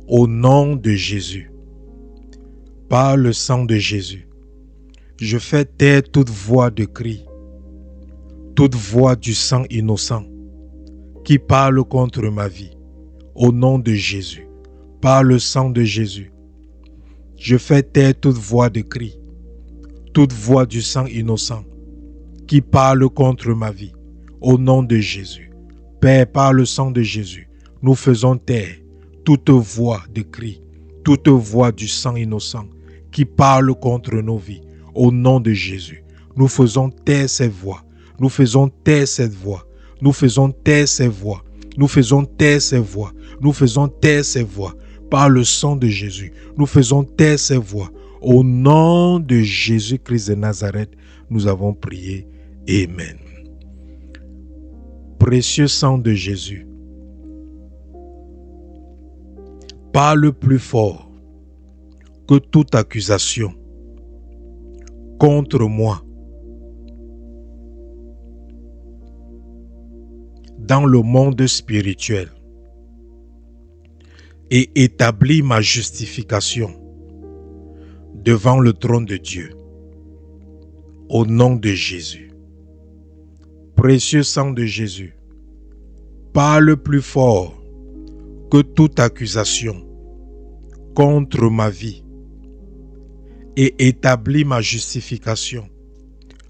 Au nom de Jésus, par le sang de Jésus, je fais taire toute voix de cri, toute voix du sang innocent qui parle contre ma vie. Au nom de Jésus, par le sang de Jésus, je fais taire toute voix de cri, toute voix du sang innocent qui parle contre ma vie. Au nom de Jésus, Père, par le sang de Jésus, nous faisons taire toute voix de cri, toute voix du sang innocent qui parle contre nos vies. Au nom de Jésus, nous faisons taire ces voix, nous faisons taire cette voix, nous faisons taire ces voix, nous faisons taire ces voix, nous faisons taire ces voix. Par le sang de Jésus, nous faisons taire ces voix. Au nom de Jésus-Christ de Nazareth, nous avons prié. Amen. Précieux sang de Jésus, parle plus fort que toute accusation contre moi dans le monde spirituel et établis ma justification devant le trône de Dieu. Au nom de Jésus. Précieux sang de Jésus, parle plus fort que toute accusation contre ma vie et établis ma justification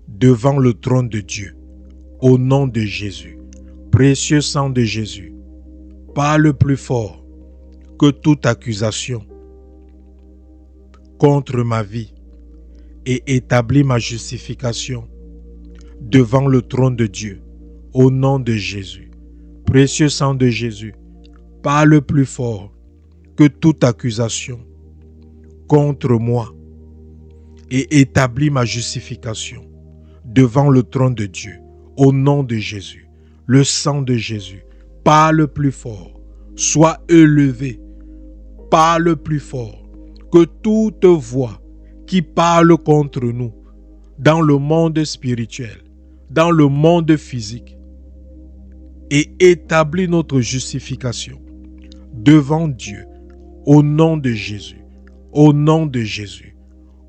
devant le trône de Dieu. Au nom de Jésus. Précieux sang de Jésus, parle plus fort que toute accusation contre ma vie et établis ma justification devant le trône de Dieu. Au nom de Jésus. Précieux sang de Jésus, parle plus fort que toute accusation contre moi et établis ma justification devant le trône de Dieu. Au nom de Jésus. Le sang de Jésus, parle plus fort, sois élevé, parle plus fort que toute voix qui parle contre nous dans le monde spirituel, dans le monde physique, et établis notre justification devant Dieu, au nom de Jésus, au nom de Jésus,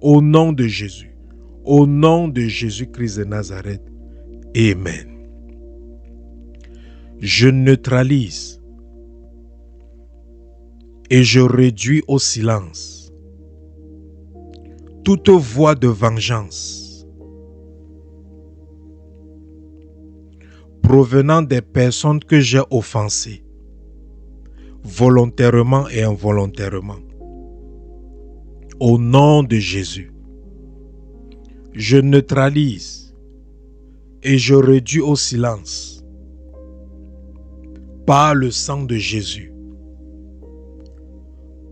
au nom de Jésus, au nom de Jésus-Christ de Nazareth. Amen. Je neutralise et je réduis au silence toute voix de vengeance provenant des personnes que j'ai offensées, volontairement et involontairement. Au nom de Jésus, je neutralise et je réduis au silence par le sang de Jésus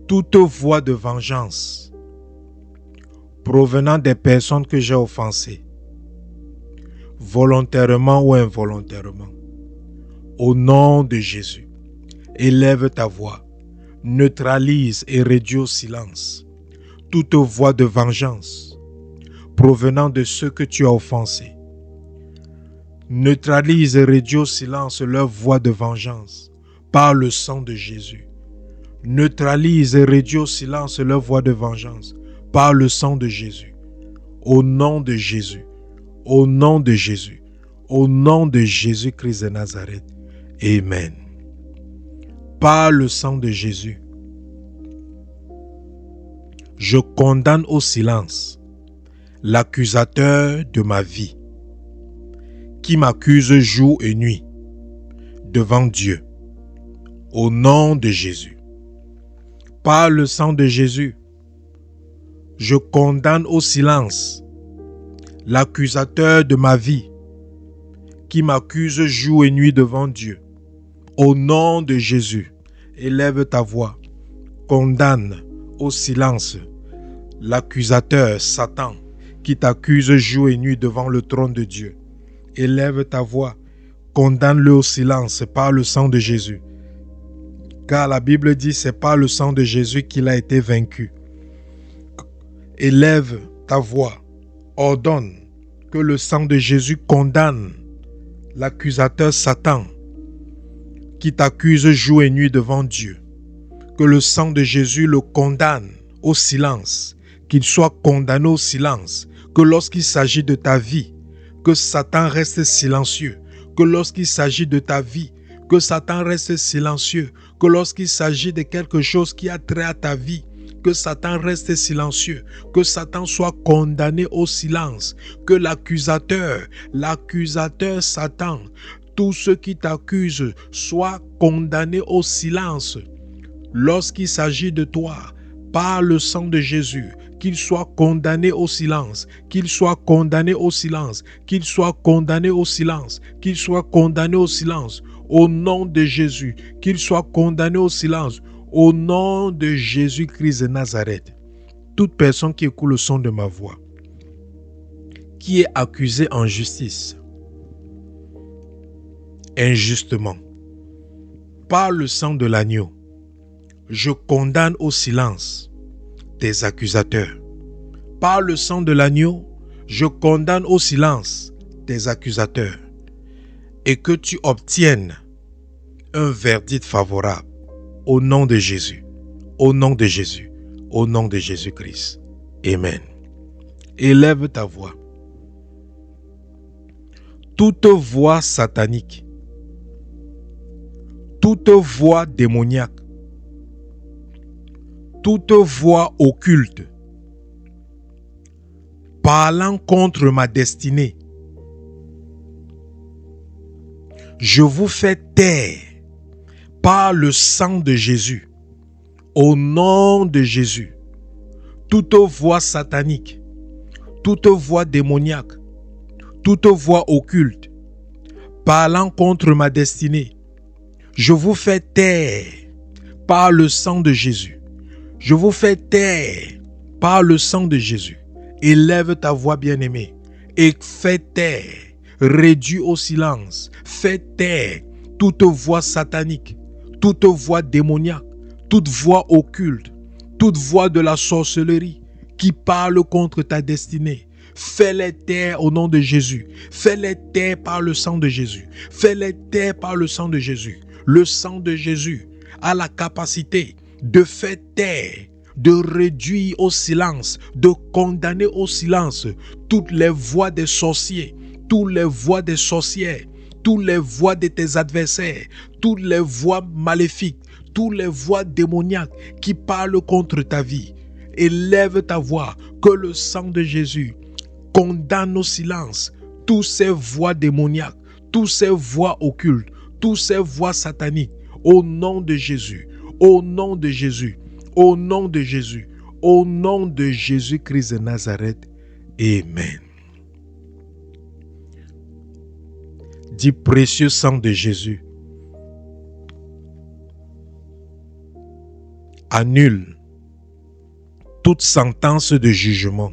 toute voix de vengeance provenant des personnes que j'ai offensées, volontairement ou involontairement. Au nom de Jésus, élève ta voix, neutralise et réduis au silence toute voix de vengeance provenant de ceux que tu as offensés. Neutralise et réduis au silence leur voix de vengeance par le sang de Jésus. neutralise et réduit au silence leur voix de vengeance par le sang de Jésus. Au nom de Jésus, au nom de Jésus, au nom de Jésus-Christ de Nazareth. Amen. Par le sang de Jésus, je condamne au silence l'accusateur de ma vie qui m'accuse jour et nuit devant Dieu. Au nom de Jésus. Par le sang de Jésus, je condamne au silence l'accusateur de ma vie qui m'accuse jour et nuit devant Dieu. Au nom de Jésus, élève ta voix, condamne au silence l'accusateur Satan qui t'accuse jour et nuit devant le trône de Dieu. Élève ta voix, condamne-le au silence par le sang de Jésus. Car la Bible dit c'est par le sang de Jésus qu'il a été vaincu. Élève ta voix, ordonne que le sang de Jésus condamne l'accusateur Satan qui t'accuse jour et nuit devant Dieu. Que le sang de Jésus le condamne au silence, qu'il soit condamné au silence, que lorsqu'il s'agit de ta vie, que Satan reste silencieux, que lorsqu'il s'agit de ta vie, que Satan reste silencieux, que lorsqu'il s'agit de quelque chose qui a trait à ta vie, que Satan reste silencieux, que Satan soit condamné au silence, que l'accusateur Satan, tous ceux qui t'accusent soient condamnés au silence. Lorsqu'il s'agit de toi, par le sang de Jésus, qu'il soit condamné au silence, qu'il soit condamné au silence, qu'il soit condamné au silence, qu'il soit condamné au silence, au nom de Jésus, qu'il soit condamné au silence, au nom de Jésus-Christ de Nazareth. Toute personne qui écoute le son de ma voix, qui est accusée en justice, injustement, par le sang de l'agneau, je condamne au silence tes accusateurs. Par le sang de l'agneau, je condamne au silence tes accusateurs. Et que tu obtiennes un verdict favorable au nom de Jésus, au nom de Jésus, au nom de Jésus-Christ. Amen. Élève ta voix. Toute voix satanique, toute voix démoniaque, toute voix occulte, parlant contre ma destinée, je vous fais taire par le sang de Jésus, au nom de Jésus. Toute voix satanique, toute voix démoniaque, toute voix occulte, parlant contre ma destinée, je vous fais taire par le sang de Jésus. Je vous fais taire par le sang de Jésus. Élève ta voix, bien-aimée, et fais taire, réduis au silence, fais taire toute voix satanique, toute voix démoniaque, toute voix occulte, toute voix de la sorcellerie qui parle contre ta destinée. Fais-les taire au nom de Jésus. Fais-les taire par le sang de Jésus. Fais-les taire par le sang de Jésus. Le sang de Jésus a la capacité de faire taire, de réduire au silence, de condamner au silence toutes les voix des sorciers, toutes les voix des sorcières, toutes les voix de tes adversaires, toutes les voix maléfiques, toutes les voix démoniaques qui parlent contre ta vie. Élève ta voix, que le sang de Jésus condamne au silence toutes ces voix démoniaques, toutes ces voix occultes, toutes ces voix sataniques, au nom de Jésus. Au nom de Jésus, au nom de Jésus, au nom de Jésus-Christ de Nazareth. Amen. Dis précieux sang de Jésus, annule toute sentence de jugement,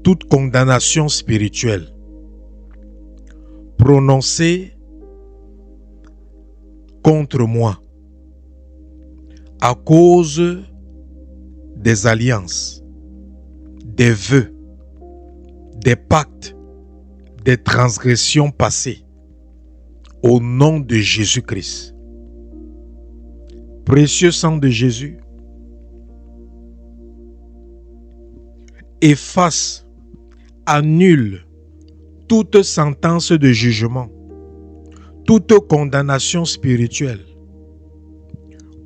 toute condamnation spirituelle prononcée contre moi à cause des alliances, des vœux, des pactes, des transgressions passées, au nom de Jésus-Christ. Précieux sang de Jésus, efface, annule toute sentence de jugement, toute condamnation spirituelle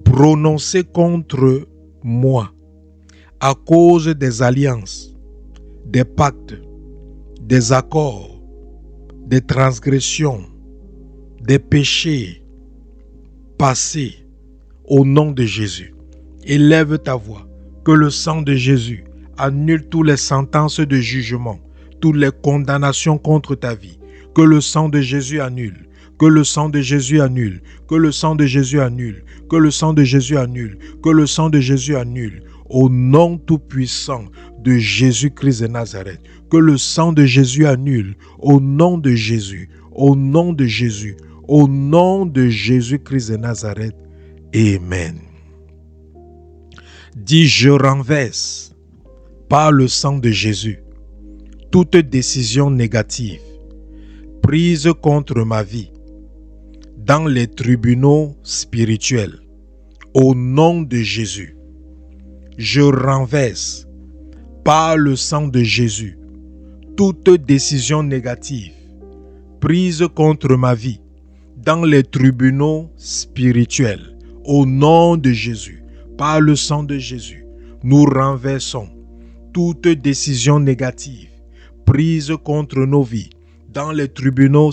prononcée contre moi à cause des alliances, des pactes, des accords, des transgressions, des péchés passés au nom de Jésus. Élève ta voix, que le sang de Jésus annule toutes les sentences de jugement, toutes les condamnations contre ta vie. Que le sang de Jésus annule, que le sang de Jésus annule, que le sang de Jésus annule, que le sang de Jésus annule, que le sang de Jésus annule. Au nom tout-puissant de Jésus-Christ de Nazareth, que le sang de Jésus annule, au nom de Jésus, au nom de Jésus, au nom de Jésus-Christ de Nazareth. Amen. Dis, je renverse par le sang de Jésus toute décision négative prise contre ma vie dans les tribunaux spirituels. Au nom de Jésus, je renverse par le sang de Jésus toute décision négative prise contre ma vie dans les tribunaux spirituels. Au nom de Jésus, par le sang de Jésus, nous renversons toute décision négative prise contre nos vies dans les tribunaux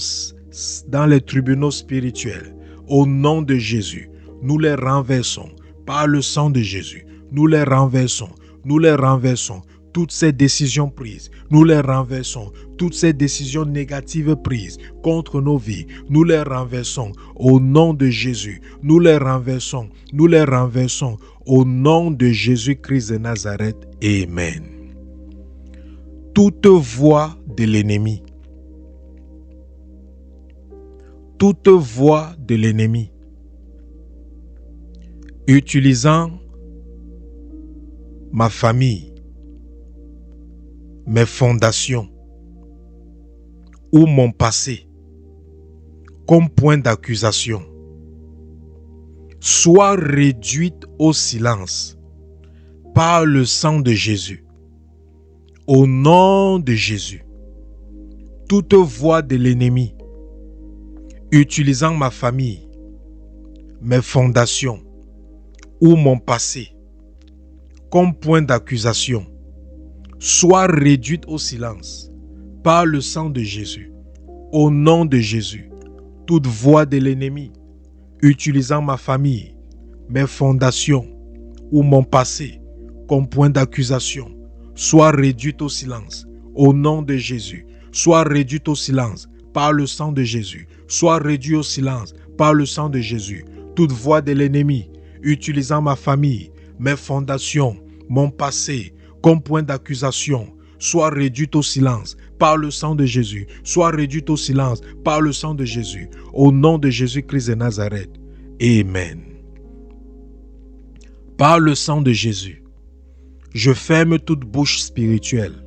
spirituels. Au nom de Jésus, nous les renversons par le sang de Jésus. Nous les renversons, nous les renversons. Toutes ces décisions prises, nous les renversons. Toutes ces décisions négatives prises contre nos vies, nous les renversons au nom de Jésus. Nous les renversons, nous les renversons au nom de Jésus-Christ de Nazareth. Amen. Toute voix de l'ennemi, toute voix de l'ennemi, utilisant ma famille, mes fondations ou mon passé comme point d'accusation, soit réduite au silence par le sang de Jésus. Au nom de Jésus, toute voix de l'ennemi utilisant ma famille, mes fondations ou mon passé comme point d'accusation, soit réduite au silence par le sang de Jésus. Au nom de Jésus, toute voix de l'ennemi utilisant ma famille, mes fondations ou mon passé comme point d'accusation, soit réduite au silence. Au nom de Jésus, soit réduite au silence par le sang de Jésus. Soit réduite au silence par le sang de Jésus. Toute voix de l'ennemi utilisant ma famille, mes fondations, mon passé comme point d'accusation, soit réduite au silence par le sang de Jésus. Soit réduite au silence par le sang de Jésus. Au nom de Jésus-Christ de Nazareth. Amen. Par le sang de Jésus, je ferme toute bouche spirituelle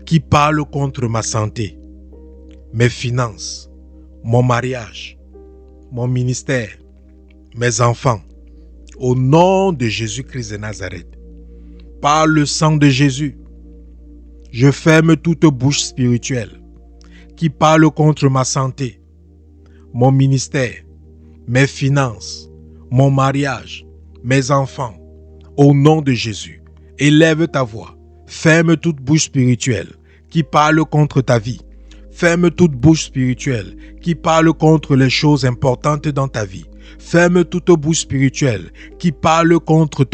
qui parle contre ma santé, mes finances, mon mariage, mon ministère, mes enfants. Au nom de Jésus-Christ de Nazareth. Par le sang de Jésus, je ferme toute bouche spirituelle qui parle contre ma santé, mon ministère, mes finances, mon mariage, mes enfants. Au nom de Jésus, élève ta voix. Ferme toute bouche spirituelle qui parle contre ta vie. Ferme toute bouche spirituelle qui parle contre les choses importantes dans ta vie. Ferme toute bouche spirituelle qui parle contre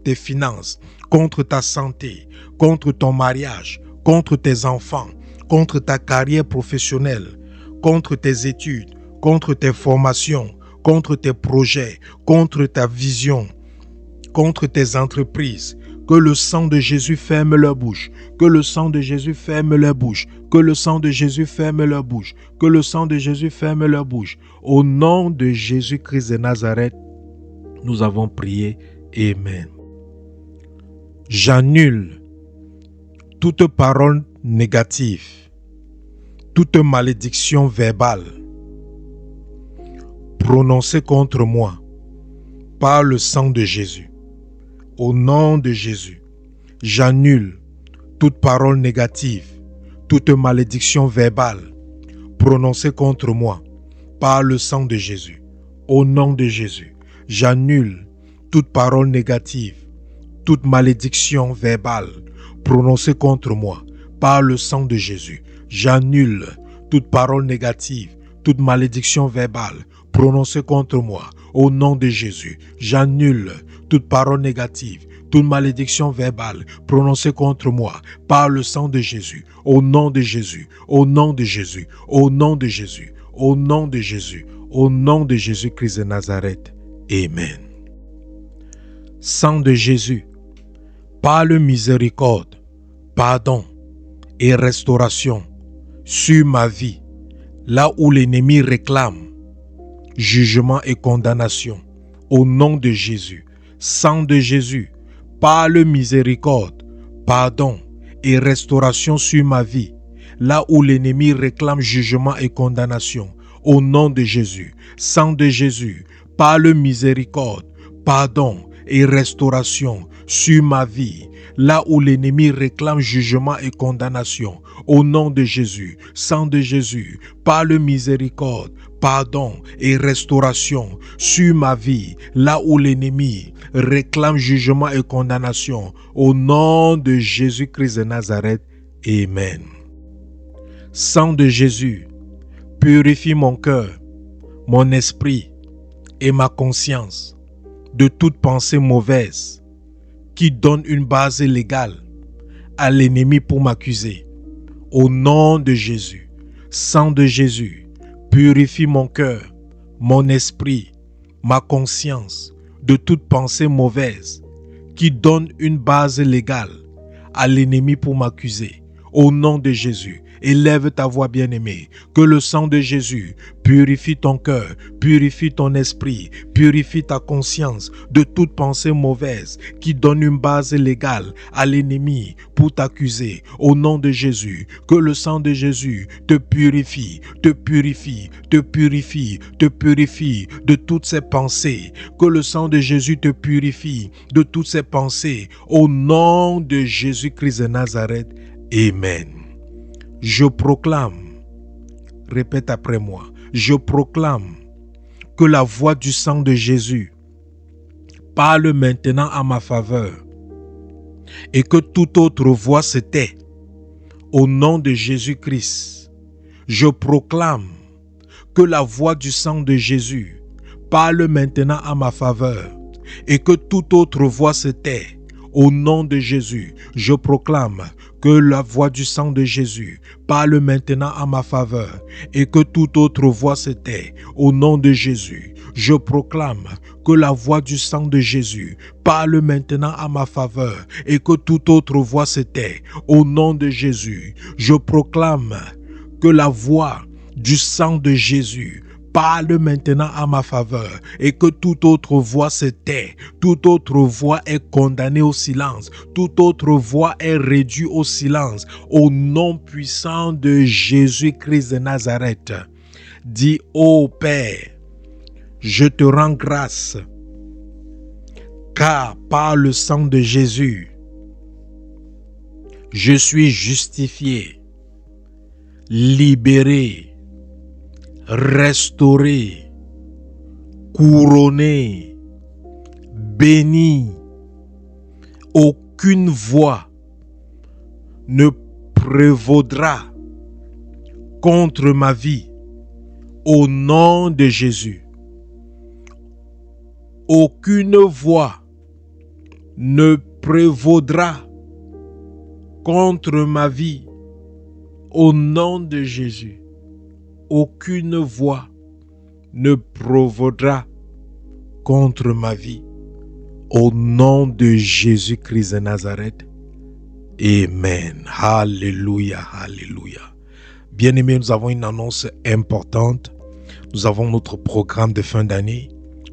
tes finances, contre ta santé, contre ton mariage, contre tes enfants, contre ta carrière professionnelle, contre tes études, contre tes formations, contre tes projets, contre ta vision, contre tes entreprises. Que le sang de Jésus ferme leur bouche. Que le sang de Jésus ferme leur bouche. Que le sang de Jésus ferme leur bouche. Que le sang de Jésus ferme leur bouche. Au nom de Jésus-Christ de Nazareth, nous avons prié. Amen. J'annule toute parole négative, toute malédiction verbale prononcée contre moi par le sang de Jésus. Au nom de Jésus, j'annule toute parole négative, toute malédiction verbale prononcée contre moi par le sang de Jésus. Au nom de Jésus, j'annule toute parole négative, toute malédiction verbale prononcée contre moi par le sang de Jésus. J'annule toute parole négative, toute malédiction verbale prononcée contre moi au nom de Jésus. J'annule toute parole négative, toute malédiction verbale prononcée contre moi par le sang de Jésus. Au nom de Jésus, au nom de Jésus, au nom de Jésus, au nom de Jésus, au nom de Jésus-Christ de Nazareth. Amen. Sang de Jésus, par le miséricorde, pardon et restauration sur ma vie, là où l'ennemi réclame jugement et condamnation, au nom de Jésus. Sang de Jésus, par le miséricorde, pardon et restauration sur ma vie, là où l'ennemi réclame jugement et condamnation, au nom de Jésus. Sang de Jésus, par le miséricorde, pardon et restauration sur ma vie, là où l'ennemi réclame jugement et condamnation, au nom de Jésus. Sang de Jésus, par le miséricorde, pardon et restauration sur ma vie, là où l'ennemi réclame jugement et condamnation, au nom de Jésus-Christ de Nazareth. Amen. Sang de Jésus, purifie mon cœur, mon esprit et ma conscience de toute pensée mauvaise qui donne une base légale à l'ennemi pour m'accuser. Au nom de Jésus, sang de Jésus, purifie mon cœur, mon esprit, ma conscience de toute pensée mauvaise qui donne une base légale à l'ennemi pour m'accuser. Au nom de Jésus, élève ta voix bien-aimée, que le sang de Jésus purifie ton cœur, purifie ton esprit, purifie ta conscience de toute pensée mauvaise qui donne une base légale à l'ennemi pour t'accuser. Au nom de Jésus, que le sang de Jésus te purifie, te purifie, te purifie, te purifie de toutes ces pensées. Que le sang de Jésus te purifie de toutes ces pensées. Au nom de Jésus-Christ de Nazareth. Amen. Je proclame, répète après moi, je proclame que la voix du sang de Jésus parle maintenant à ma faveur et que toute autre voix se tait. Au nom de Jésus-Christ, je proclame que la voix du sang de Jésus parle maintenant à ma faveur et que toute autre voix se tait. Au nom de Jésus, je proclame que la voix du sang de Jésus parle maintenant à ma faveur et que toute autre voix se tait. Au nom de Jésus, je proclame que la voix du sang de Jésus parle maintenant à ma faveur et que toute autre voix se tait. Au nom de Jésus, je proclame que la voix du sang de Jésus parle maintenant à ma faveur et que toute autre voix se tait, toute autre voix est condamnée au silence, toute autre voix est réduite au silence. Au nom puissant de Jésus-Christ de Nazareth, dis: ô Père, je te rends grâce, car par le sang de Jésus, je suis justifié, libéré, restauré, couronné, béni. Aucune voix ne prévaudra contre ma vie. Au nom de Jésus, aucune voix ne prévaudra contre ma vie. Au nom de Jésus, aucune voix ne prévaudra contre ma vie. Au nom de Jésus-Christ de Nazareth. Amen. Alléluia, alléluia. Bien-aimés, nous avons une annonce importante. Nous avons notre programme de fin d'année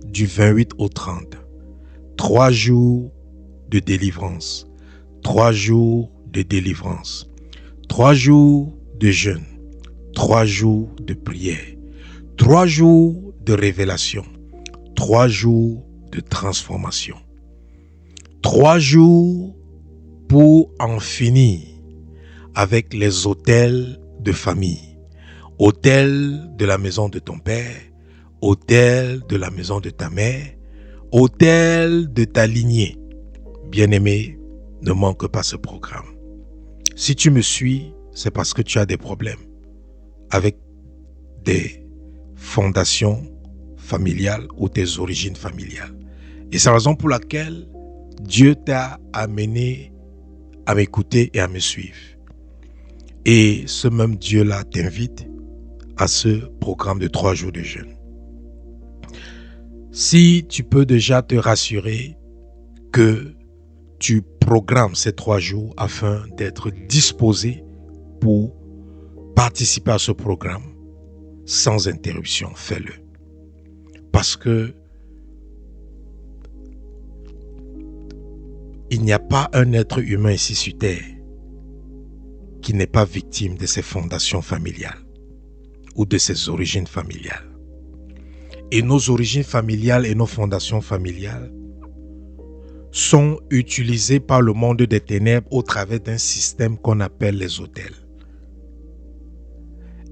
du 28 au 30. 3 jours de délivrance. 3 jours de délivrance. 3 jours de jeûne. 3 jours de prière. 3 jours de révélation. 3 jours de transformation. 3 jours pour en finir avec les autels de famille. Autel de la maison de ton père, autel de la maison de ta mère, autel de ta lignée. Bien-aimé, ne manque pas ce programme. Si tu me suis, c'est parce que tu as des problèmes avec des fondations familiales ou tes origines familiales. Et c'est la raison pour laquelle Dieu t'a amené à m'écouter et à me suivre. Et ce même Dieu-là t'invite à ce programme de 3 jours de jeûne. Si tu peux déjà te rassurer que tu programmes ces 3 jours afin d'être disposé pour participer à ce programme sans interruption, fais-le. Parce que il n'y a pas un être humain ici sur terre qui n'est pas victime de ses fondations familiales ou de ses origines familiales. Et nos origines familiales et nos fondations familiales sont utilisées par le monde des ténèbres au travers d'un système qu'on appelle les autels.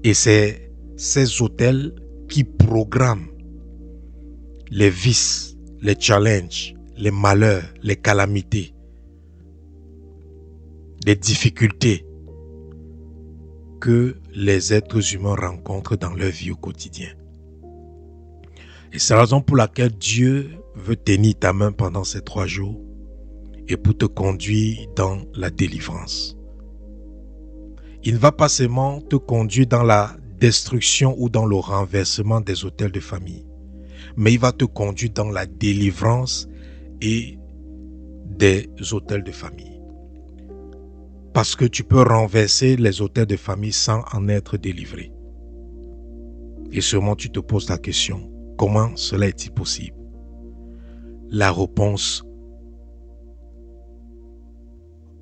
Et c'est ces autels qui programment les vices, les challenges, les malheurs, les calamités, les difficultés que les êtres humains rencontrent dans leur vie au quotidien. Et c'est la raison pour laquelle Dieu veut tenir ta main pendant ces 3 jours et pour te conduire dans la délivrance. Il ne va pas seulement te conduire dans la destruction ou dans le renversement des autels de famille, mais il va te conduire dans la délivrance et des autels de famille. Parce que tu peux renverser les autels de famille sans en être délivré. Et sûrement tu te poses la question, comment cela est-il possible? La réponse,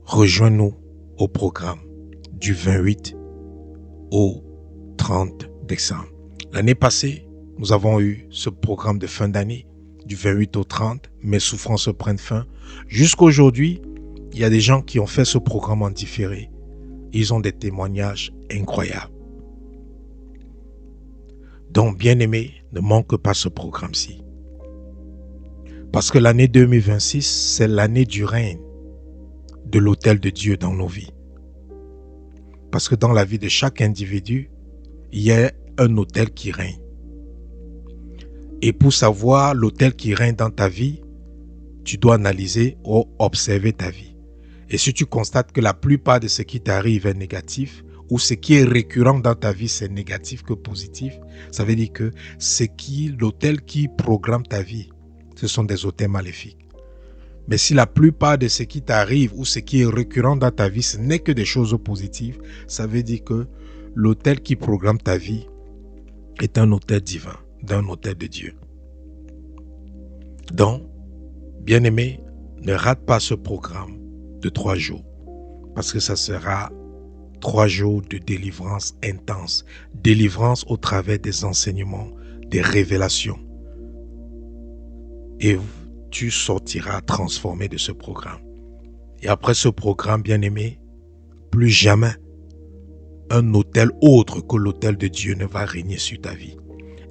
rejoins-nous au programme du 28 au 30 décembre. L'année passée, nous avons eu ce programme de fin d'année du 28 au 30, mes souffrances prennent fin. Jusqu'à aujourd'hui, il y a des gens qui ont fait ce programme en différé. Ils ont des témoignages incroyables. Donc, bien-aimé, ne manque pas ce programme-ci. Parce que l'année 2026, c'est l'année du règne de l'autel de Dieu dans nos vies. Parce que dans la vie de chaque individu, il y a un autel qui règne. Et pour savoir l'autel qui règne dans ta vie, tu dois analyser ou observer ta vie. Et si tu constates que la plupart de ce qui t'arrive est négatif, ou ce qui est récurrent dans ta vie, c'est négatif que positif, ça veut dire que l'autel qui programme ta vie, ce sont des autels maléfiques. Mais si la plupart de ce qui t'arrive ou ce qui est récurrent dans ta vie, ce n'est que des choses positives, ça veut dire que l'autel qui programme ta vie est un autel divin, d'un autel de Dieu. Donc, bien-aimé, ne rate pas ce programme de 3 jours, parce que ça sera 3 jours de délivrance intense, délivrance au travers des enseignements, des révélations. Et tu sortiras transformé de ce programme. Et après ce programme, bien-aimé, plus jamais un autel autre que l'autel de Dieu ne va régner sur ta vie.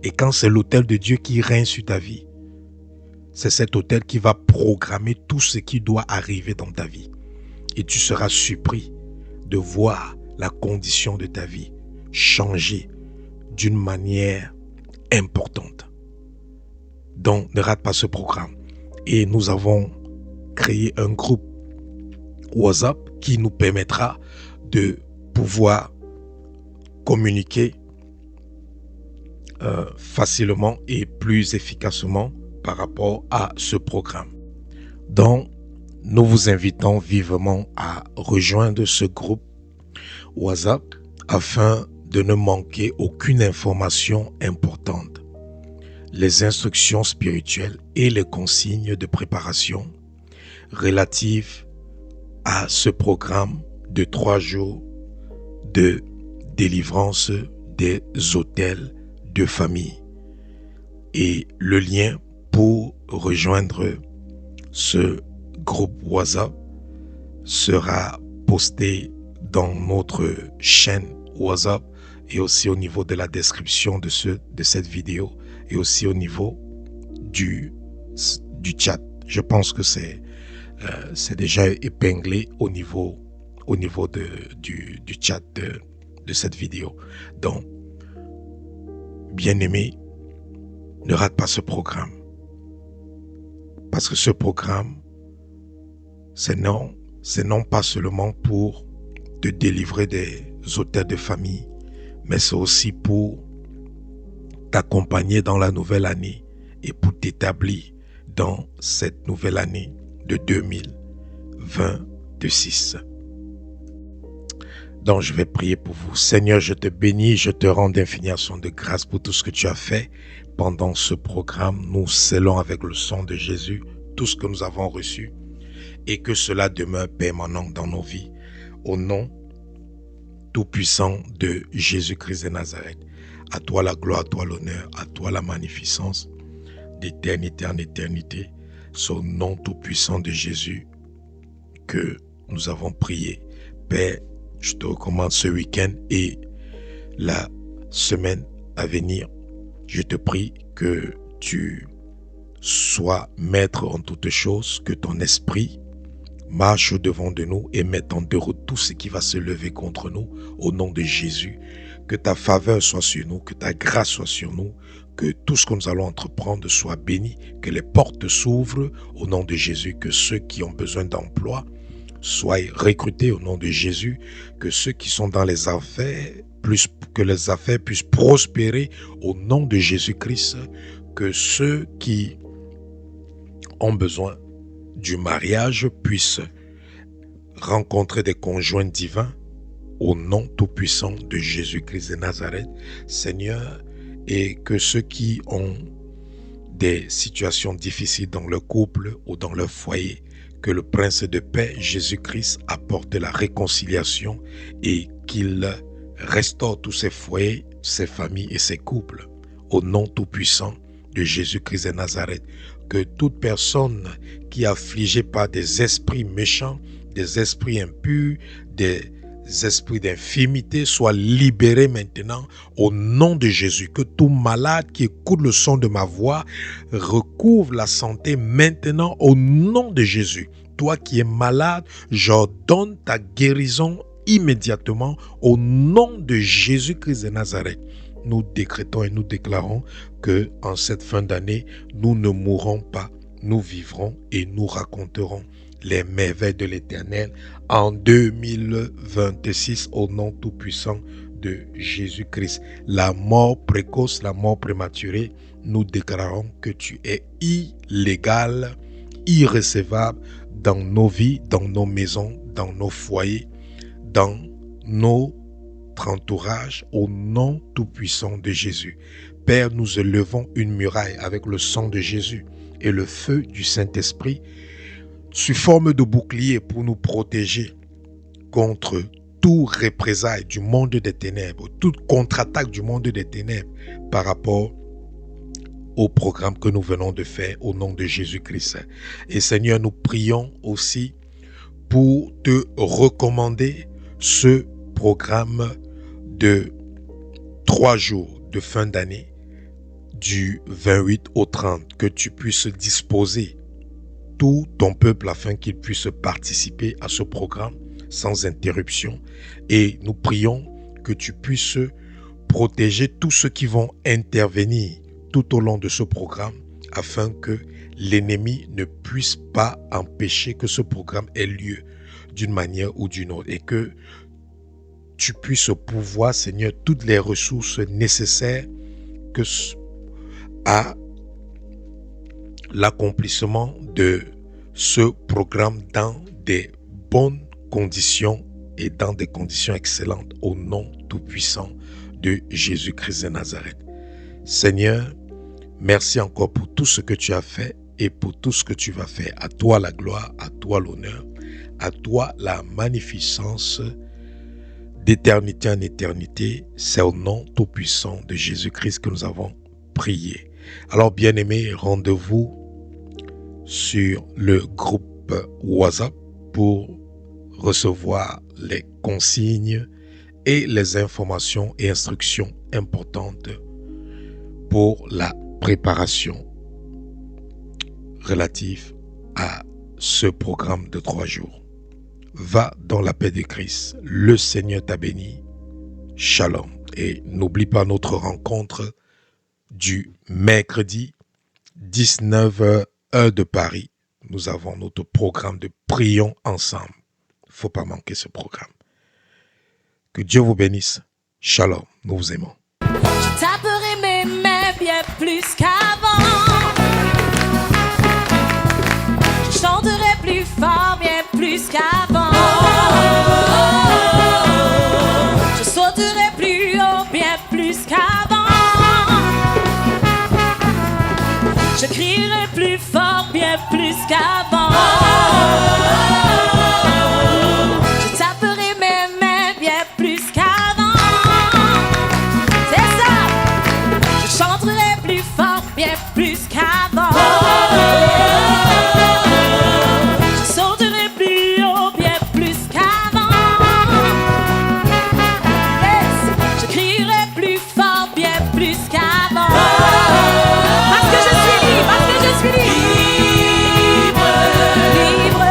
Et quand c'est l'autel de Dieu qui règne sur ta vie, c'est cet autel qui va programmer tout ce qui doit arriver dans ta vie. Et tu seras surpris de voir la condition de ta vie changer d'une manière importante. Donc, ne rate pas ce programme. Et nous avons créé un groupe WhatsApp qui nous permettra de pouvoir communiquer facilement et plus efficacement par rapport à ce programme. Donc, nous vous invitons vivement à rejoindre ce groupe WhatsApp afin de ne manquer aucune information importante. Les instructions spirituelles et les consignes de préparation relatives à ce programme de 3 jours de délivrance des autels de famille. Et le lien pour rejoindre ce groupe WhatsApp sera posté dans notre chaîne WhatsApp et aussi au niveau de la description de cette vidéo et aussi au niveau du chat. Je pense que c'est déjà épinglé au niveau du chat de cette vidéo. Donc, bien aimé, ne rate pas ce programme. Parce que ce programme, c'est non pas seulement pour te délivrer des auteurs de famille, mais c'est aussi pour t'accompagner dans la nouvelle année et pour t'établir dans cette nouvelle année de 2026. Donc, je vais prier pour vous. Seigneur, je te bénis, je te rends d'infinies actions de grâce pour tout ce que tu as fait pendant ce programme. Nous scellons avec le sang de Jésus tout ce que nous avons reçu et que cela demeure permanent dans nos vies. Au nom tout-puissant de Jésus-Christ de Nazareth, à toi la gloire, à toi l'honneur, à toi la magnificence, d'éternité en éternité. C'est au nom tout-puissant de Jésus que nous avons prié. Père, je te recommande ce week-end et la semaine à venir. Je te prie que tu sois maître en toutes choses, que ton esprit marche au-devant de nous et mette en dehors tout ce qui va se lever contre nous au nom de Jésus. Que ta faveur soit sur nous, que ta grâce soit sur nous, que tout ce que nous allons entreprendre soit béni, que les portes s'ouvrent au nom de Jésus, que ceux qui ont besoin d'emploi soient recrutés au nom de Jésus, que ceux qui sont dans les affaires, que les affaires puissent prospérer au nom de Jésus-Christ, que ceux qui ont besoin du mariage puissent rencontrer des conjoints divins au nom tout-puissant de Jésus-Christ de Nazareth, Seigneur, et que ceux qui ont des situations difficiles dans leur couple ou dans leur foyer, que le Prince de paix, Jésus-Christ, apporte la réconciliation et qu'il restaure tous ces foyers, ces familles et ces couples au nom tout-puissant de Jésus-Christ de Nazareth. Que toute personne qui est affligée par des esprits méchants, des esprits impurs, des esprits d'infimité soit libérée maintenant au nom de Jésus. Que tout malade qui écoute le son de ma voix recouvre la santé maintenant au nom de Jésus. Toi qui es malade, j'ordonne ta guérison immédiatement au nom de Jésus-Christ de Nazareth. Nous décrétons et nous déclarons que en cette fin d'année, nous ne mourrons pas, nous vivrons et nous raconterons les merveilles de l'Éternel en 2026 au nom tout-puissant de Jésus-Christ. La mort précoce, la mort prématurée, nous déclarons que tu es illégal, irrécevable dans nos vies, dans nos maisons, dans nos foyers, dans nos entourage au nom tout-puissant de Jésus. Père, nous élevons une muraille avec le sang de Jésus et le feu du Saint-Esprit sous forme de bouclier pour nous protéger contre toute représailles du monde des ténèbres, toute contre-attaque du monde des ténèbres par rapport au programme que nous venons de faire au nom de Jésus-Christ. Et Seigneur, nous prions aussi pour te recommander ce programme de 3 jours de fin d'année du 28 au 30, que tu puisses disposer tout ton peuple afin qu'il puisse participer à ce programme sans interruption. Et nous prions que tu puisses protéger tous ceux qui vont intervenir tout au long de ce programme afin que l'ennemi ne puisse pas empêcher que ce programme ait lieu d'une manière ou d'une autre et que tu puisses pouvoir, Seigneur, toutes les ressources nécessaires à l'accomplissement de ce programme dans des bonnes conditions et dans des conditions excellentes au nom tout-puissant de Jésus-Christ de Nazareth. Seigneur, merci encore pour tout ce que tu as fait et pour tout ce que tu vas faire. À toi la gloire, à toi l'honneur, à toi la magnificence d'éternité en éternité. C'est au nom tout-puissant de Jésus-Christ que nous avons prié. Alors bien-aimés, rendez-vous sur le groupe WhatsApp pour recevoir les consignes et les informations et instructions importantes pour la préparation relative à ce programme de 3 jours. Va dans la paix de Christ. Le Seigneur t'a béni. Shalom. Et n'oublie pas notre rencontre du mercredi 19h heure de Paris. Nous avons notre programme de Prions ensemble. Il ne faut pas manquer ce programme. Que Dieu vous bénisse. Shalom. Nous vous aimons. Je taperai mes mains bien plus qu'avant. Je chanterai plus fort, bien plus qu'avant. Je sauterai plus haut, bien plus qu'avant. Je crierai plus fort, bien plus qu'avant. Je taperai mes mains bien plus qu'avant. C'est ça. Je chanterai plus fort, bien plus qu'avant. Je sauterai plus haut, bien plus qu'avant. Yes. Je crierai plus fort, bien plus qu'avant. Parce que je suis libre, parce que je suis libre. Libre, libre.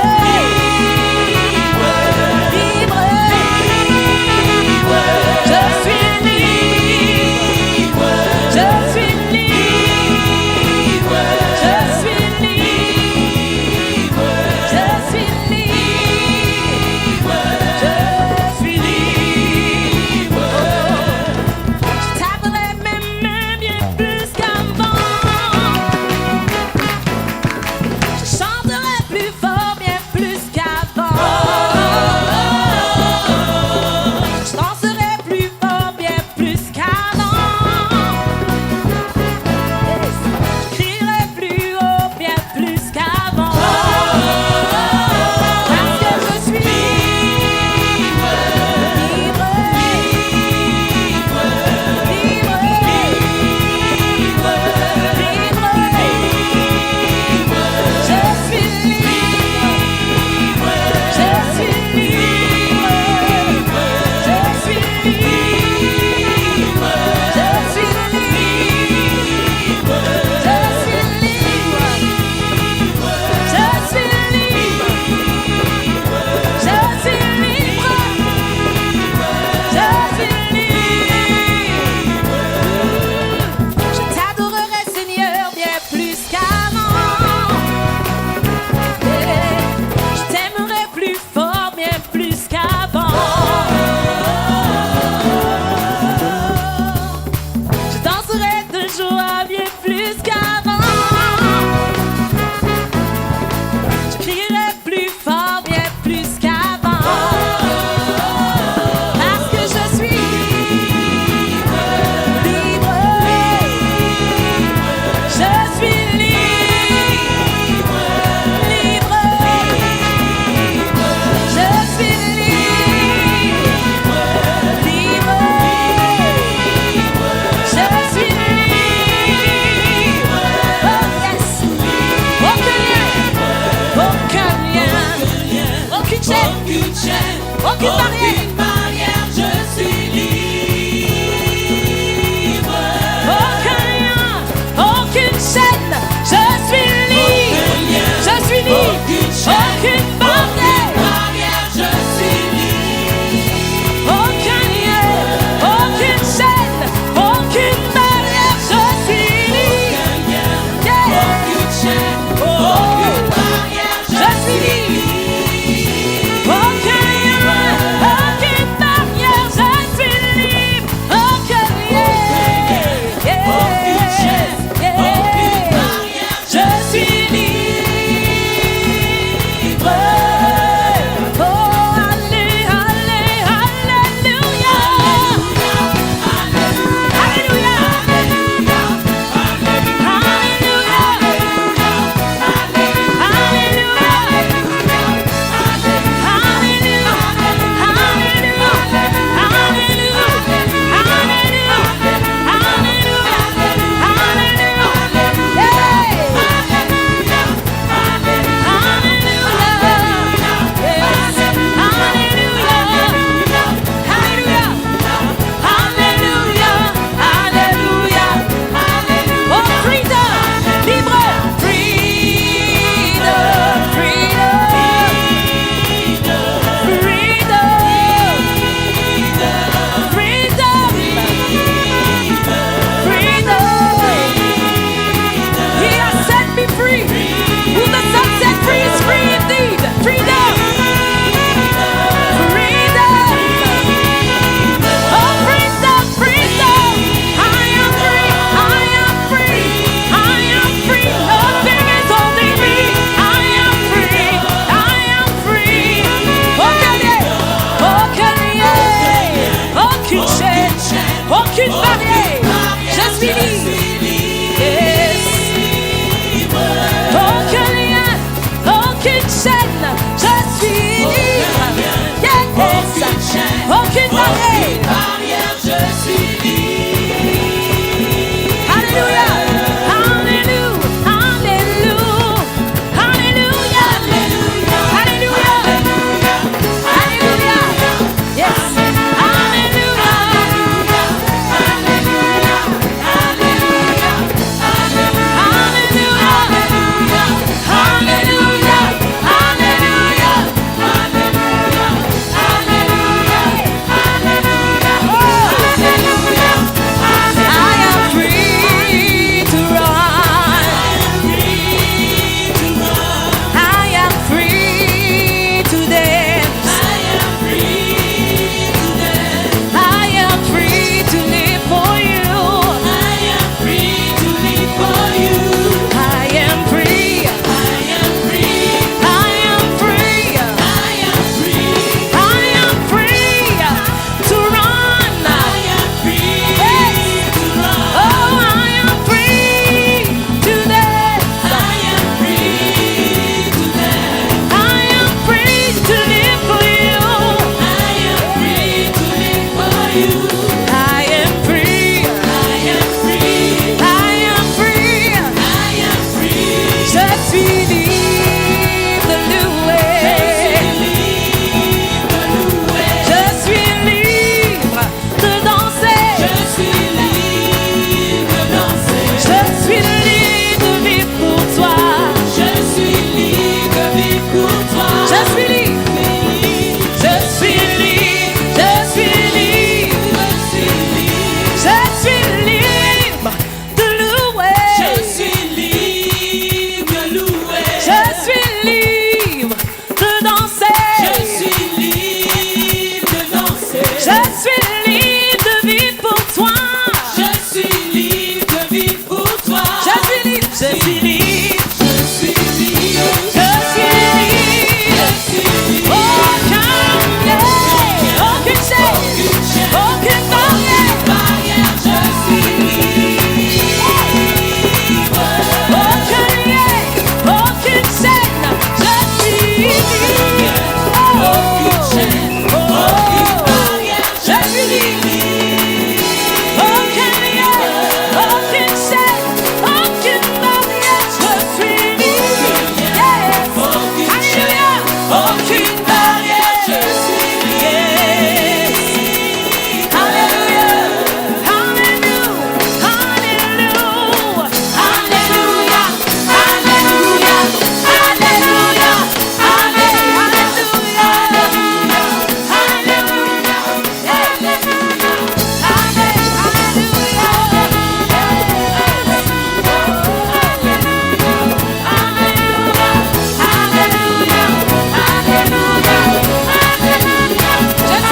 C'est fini.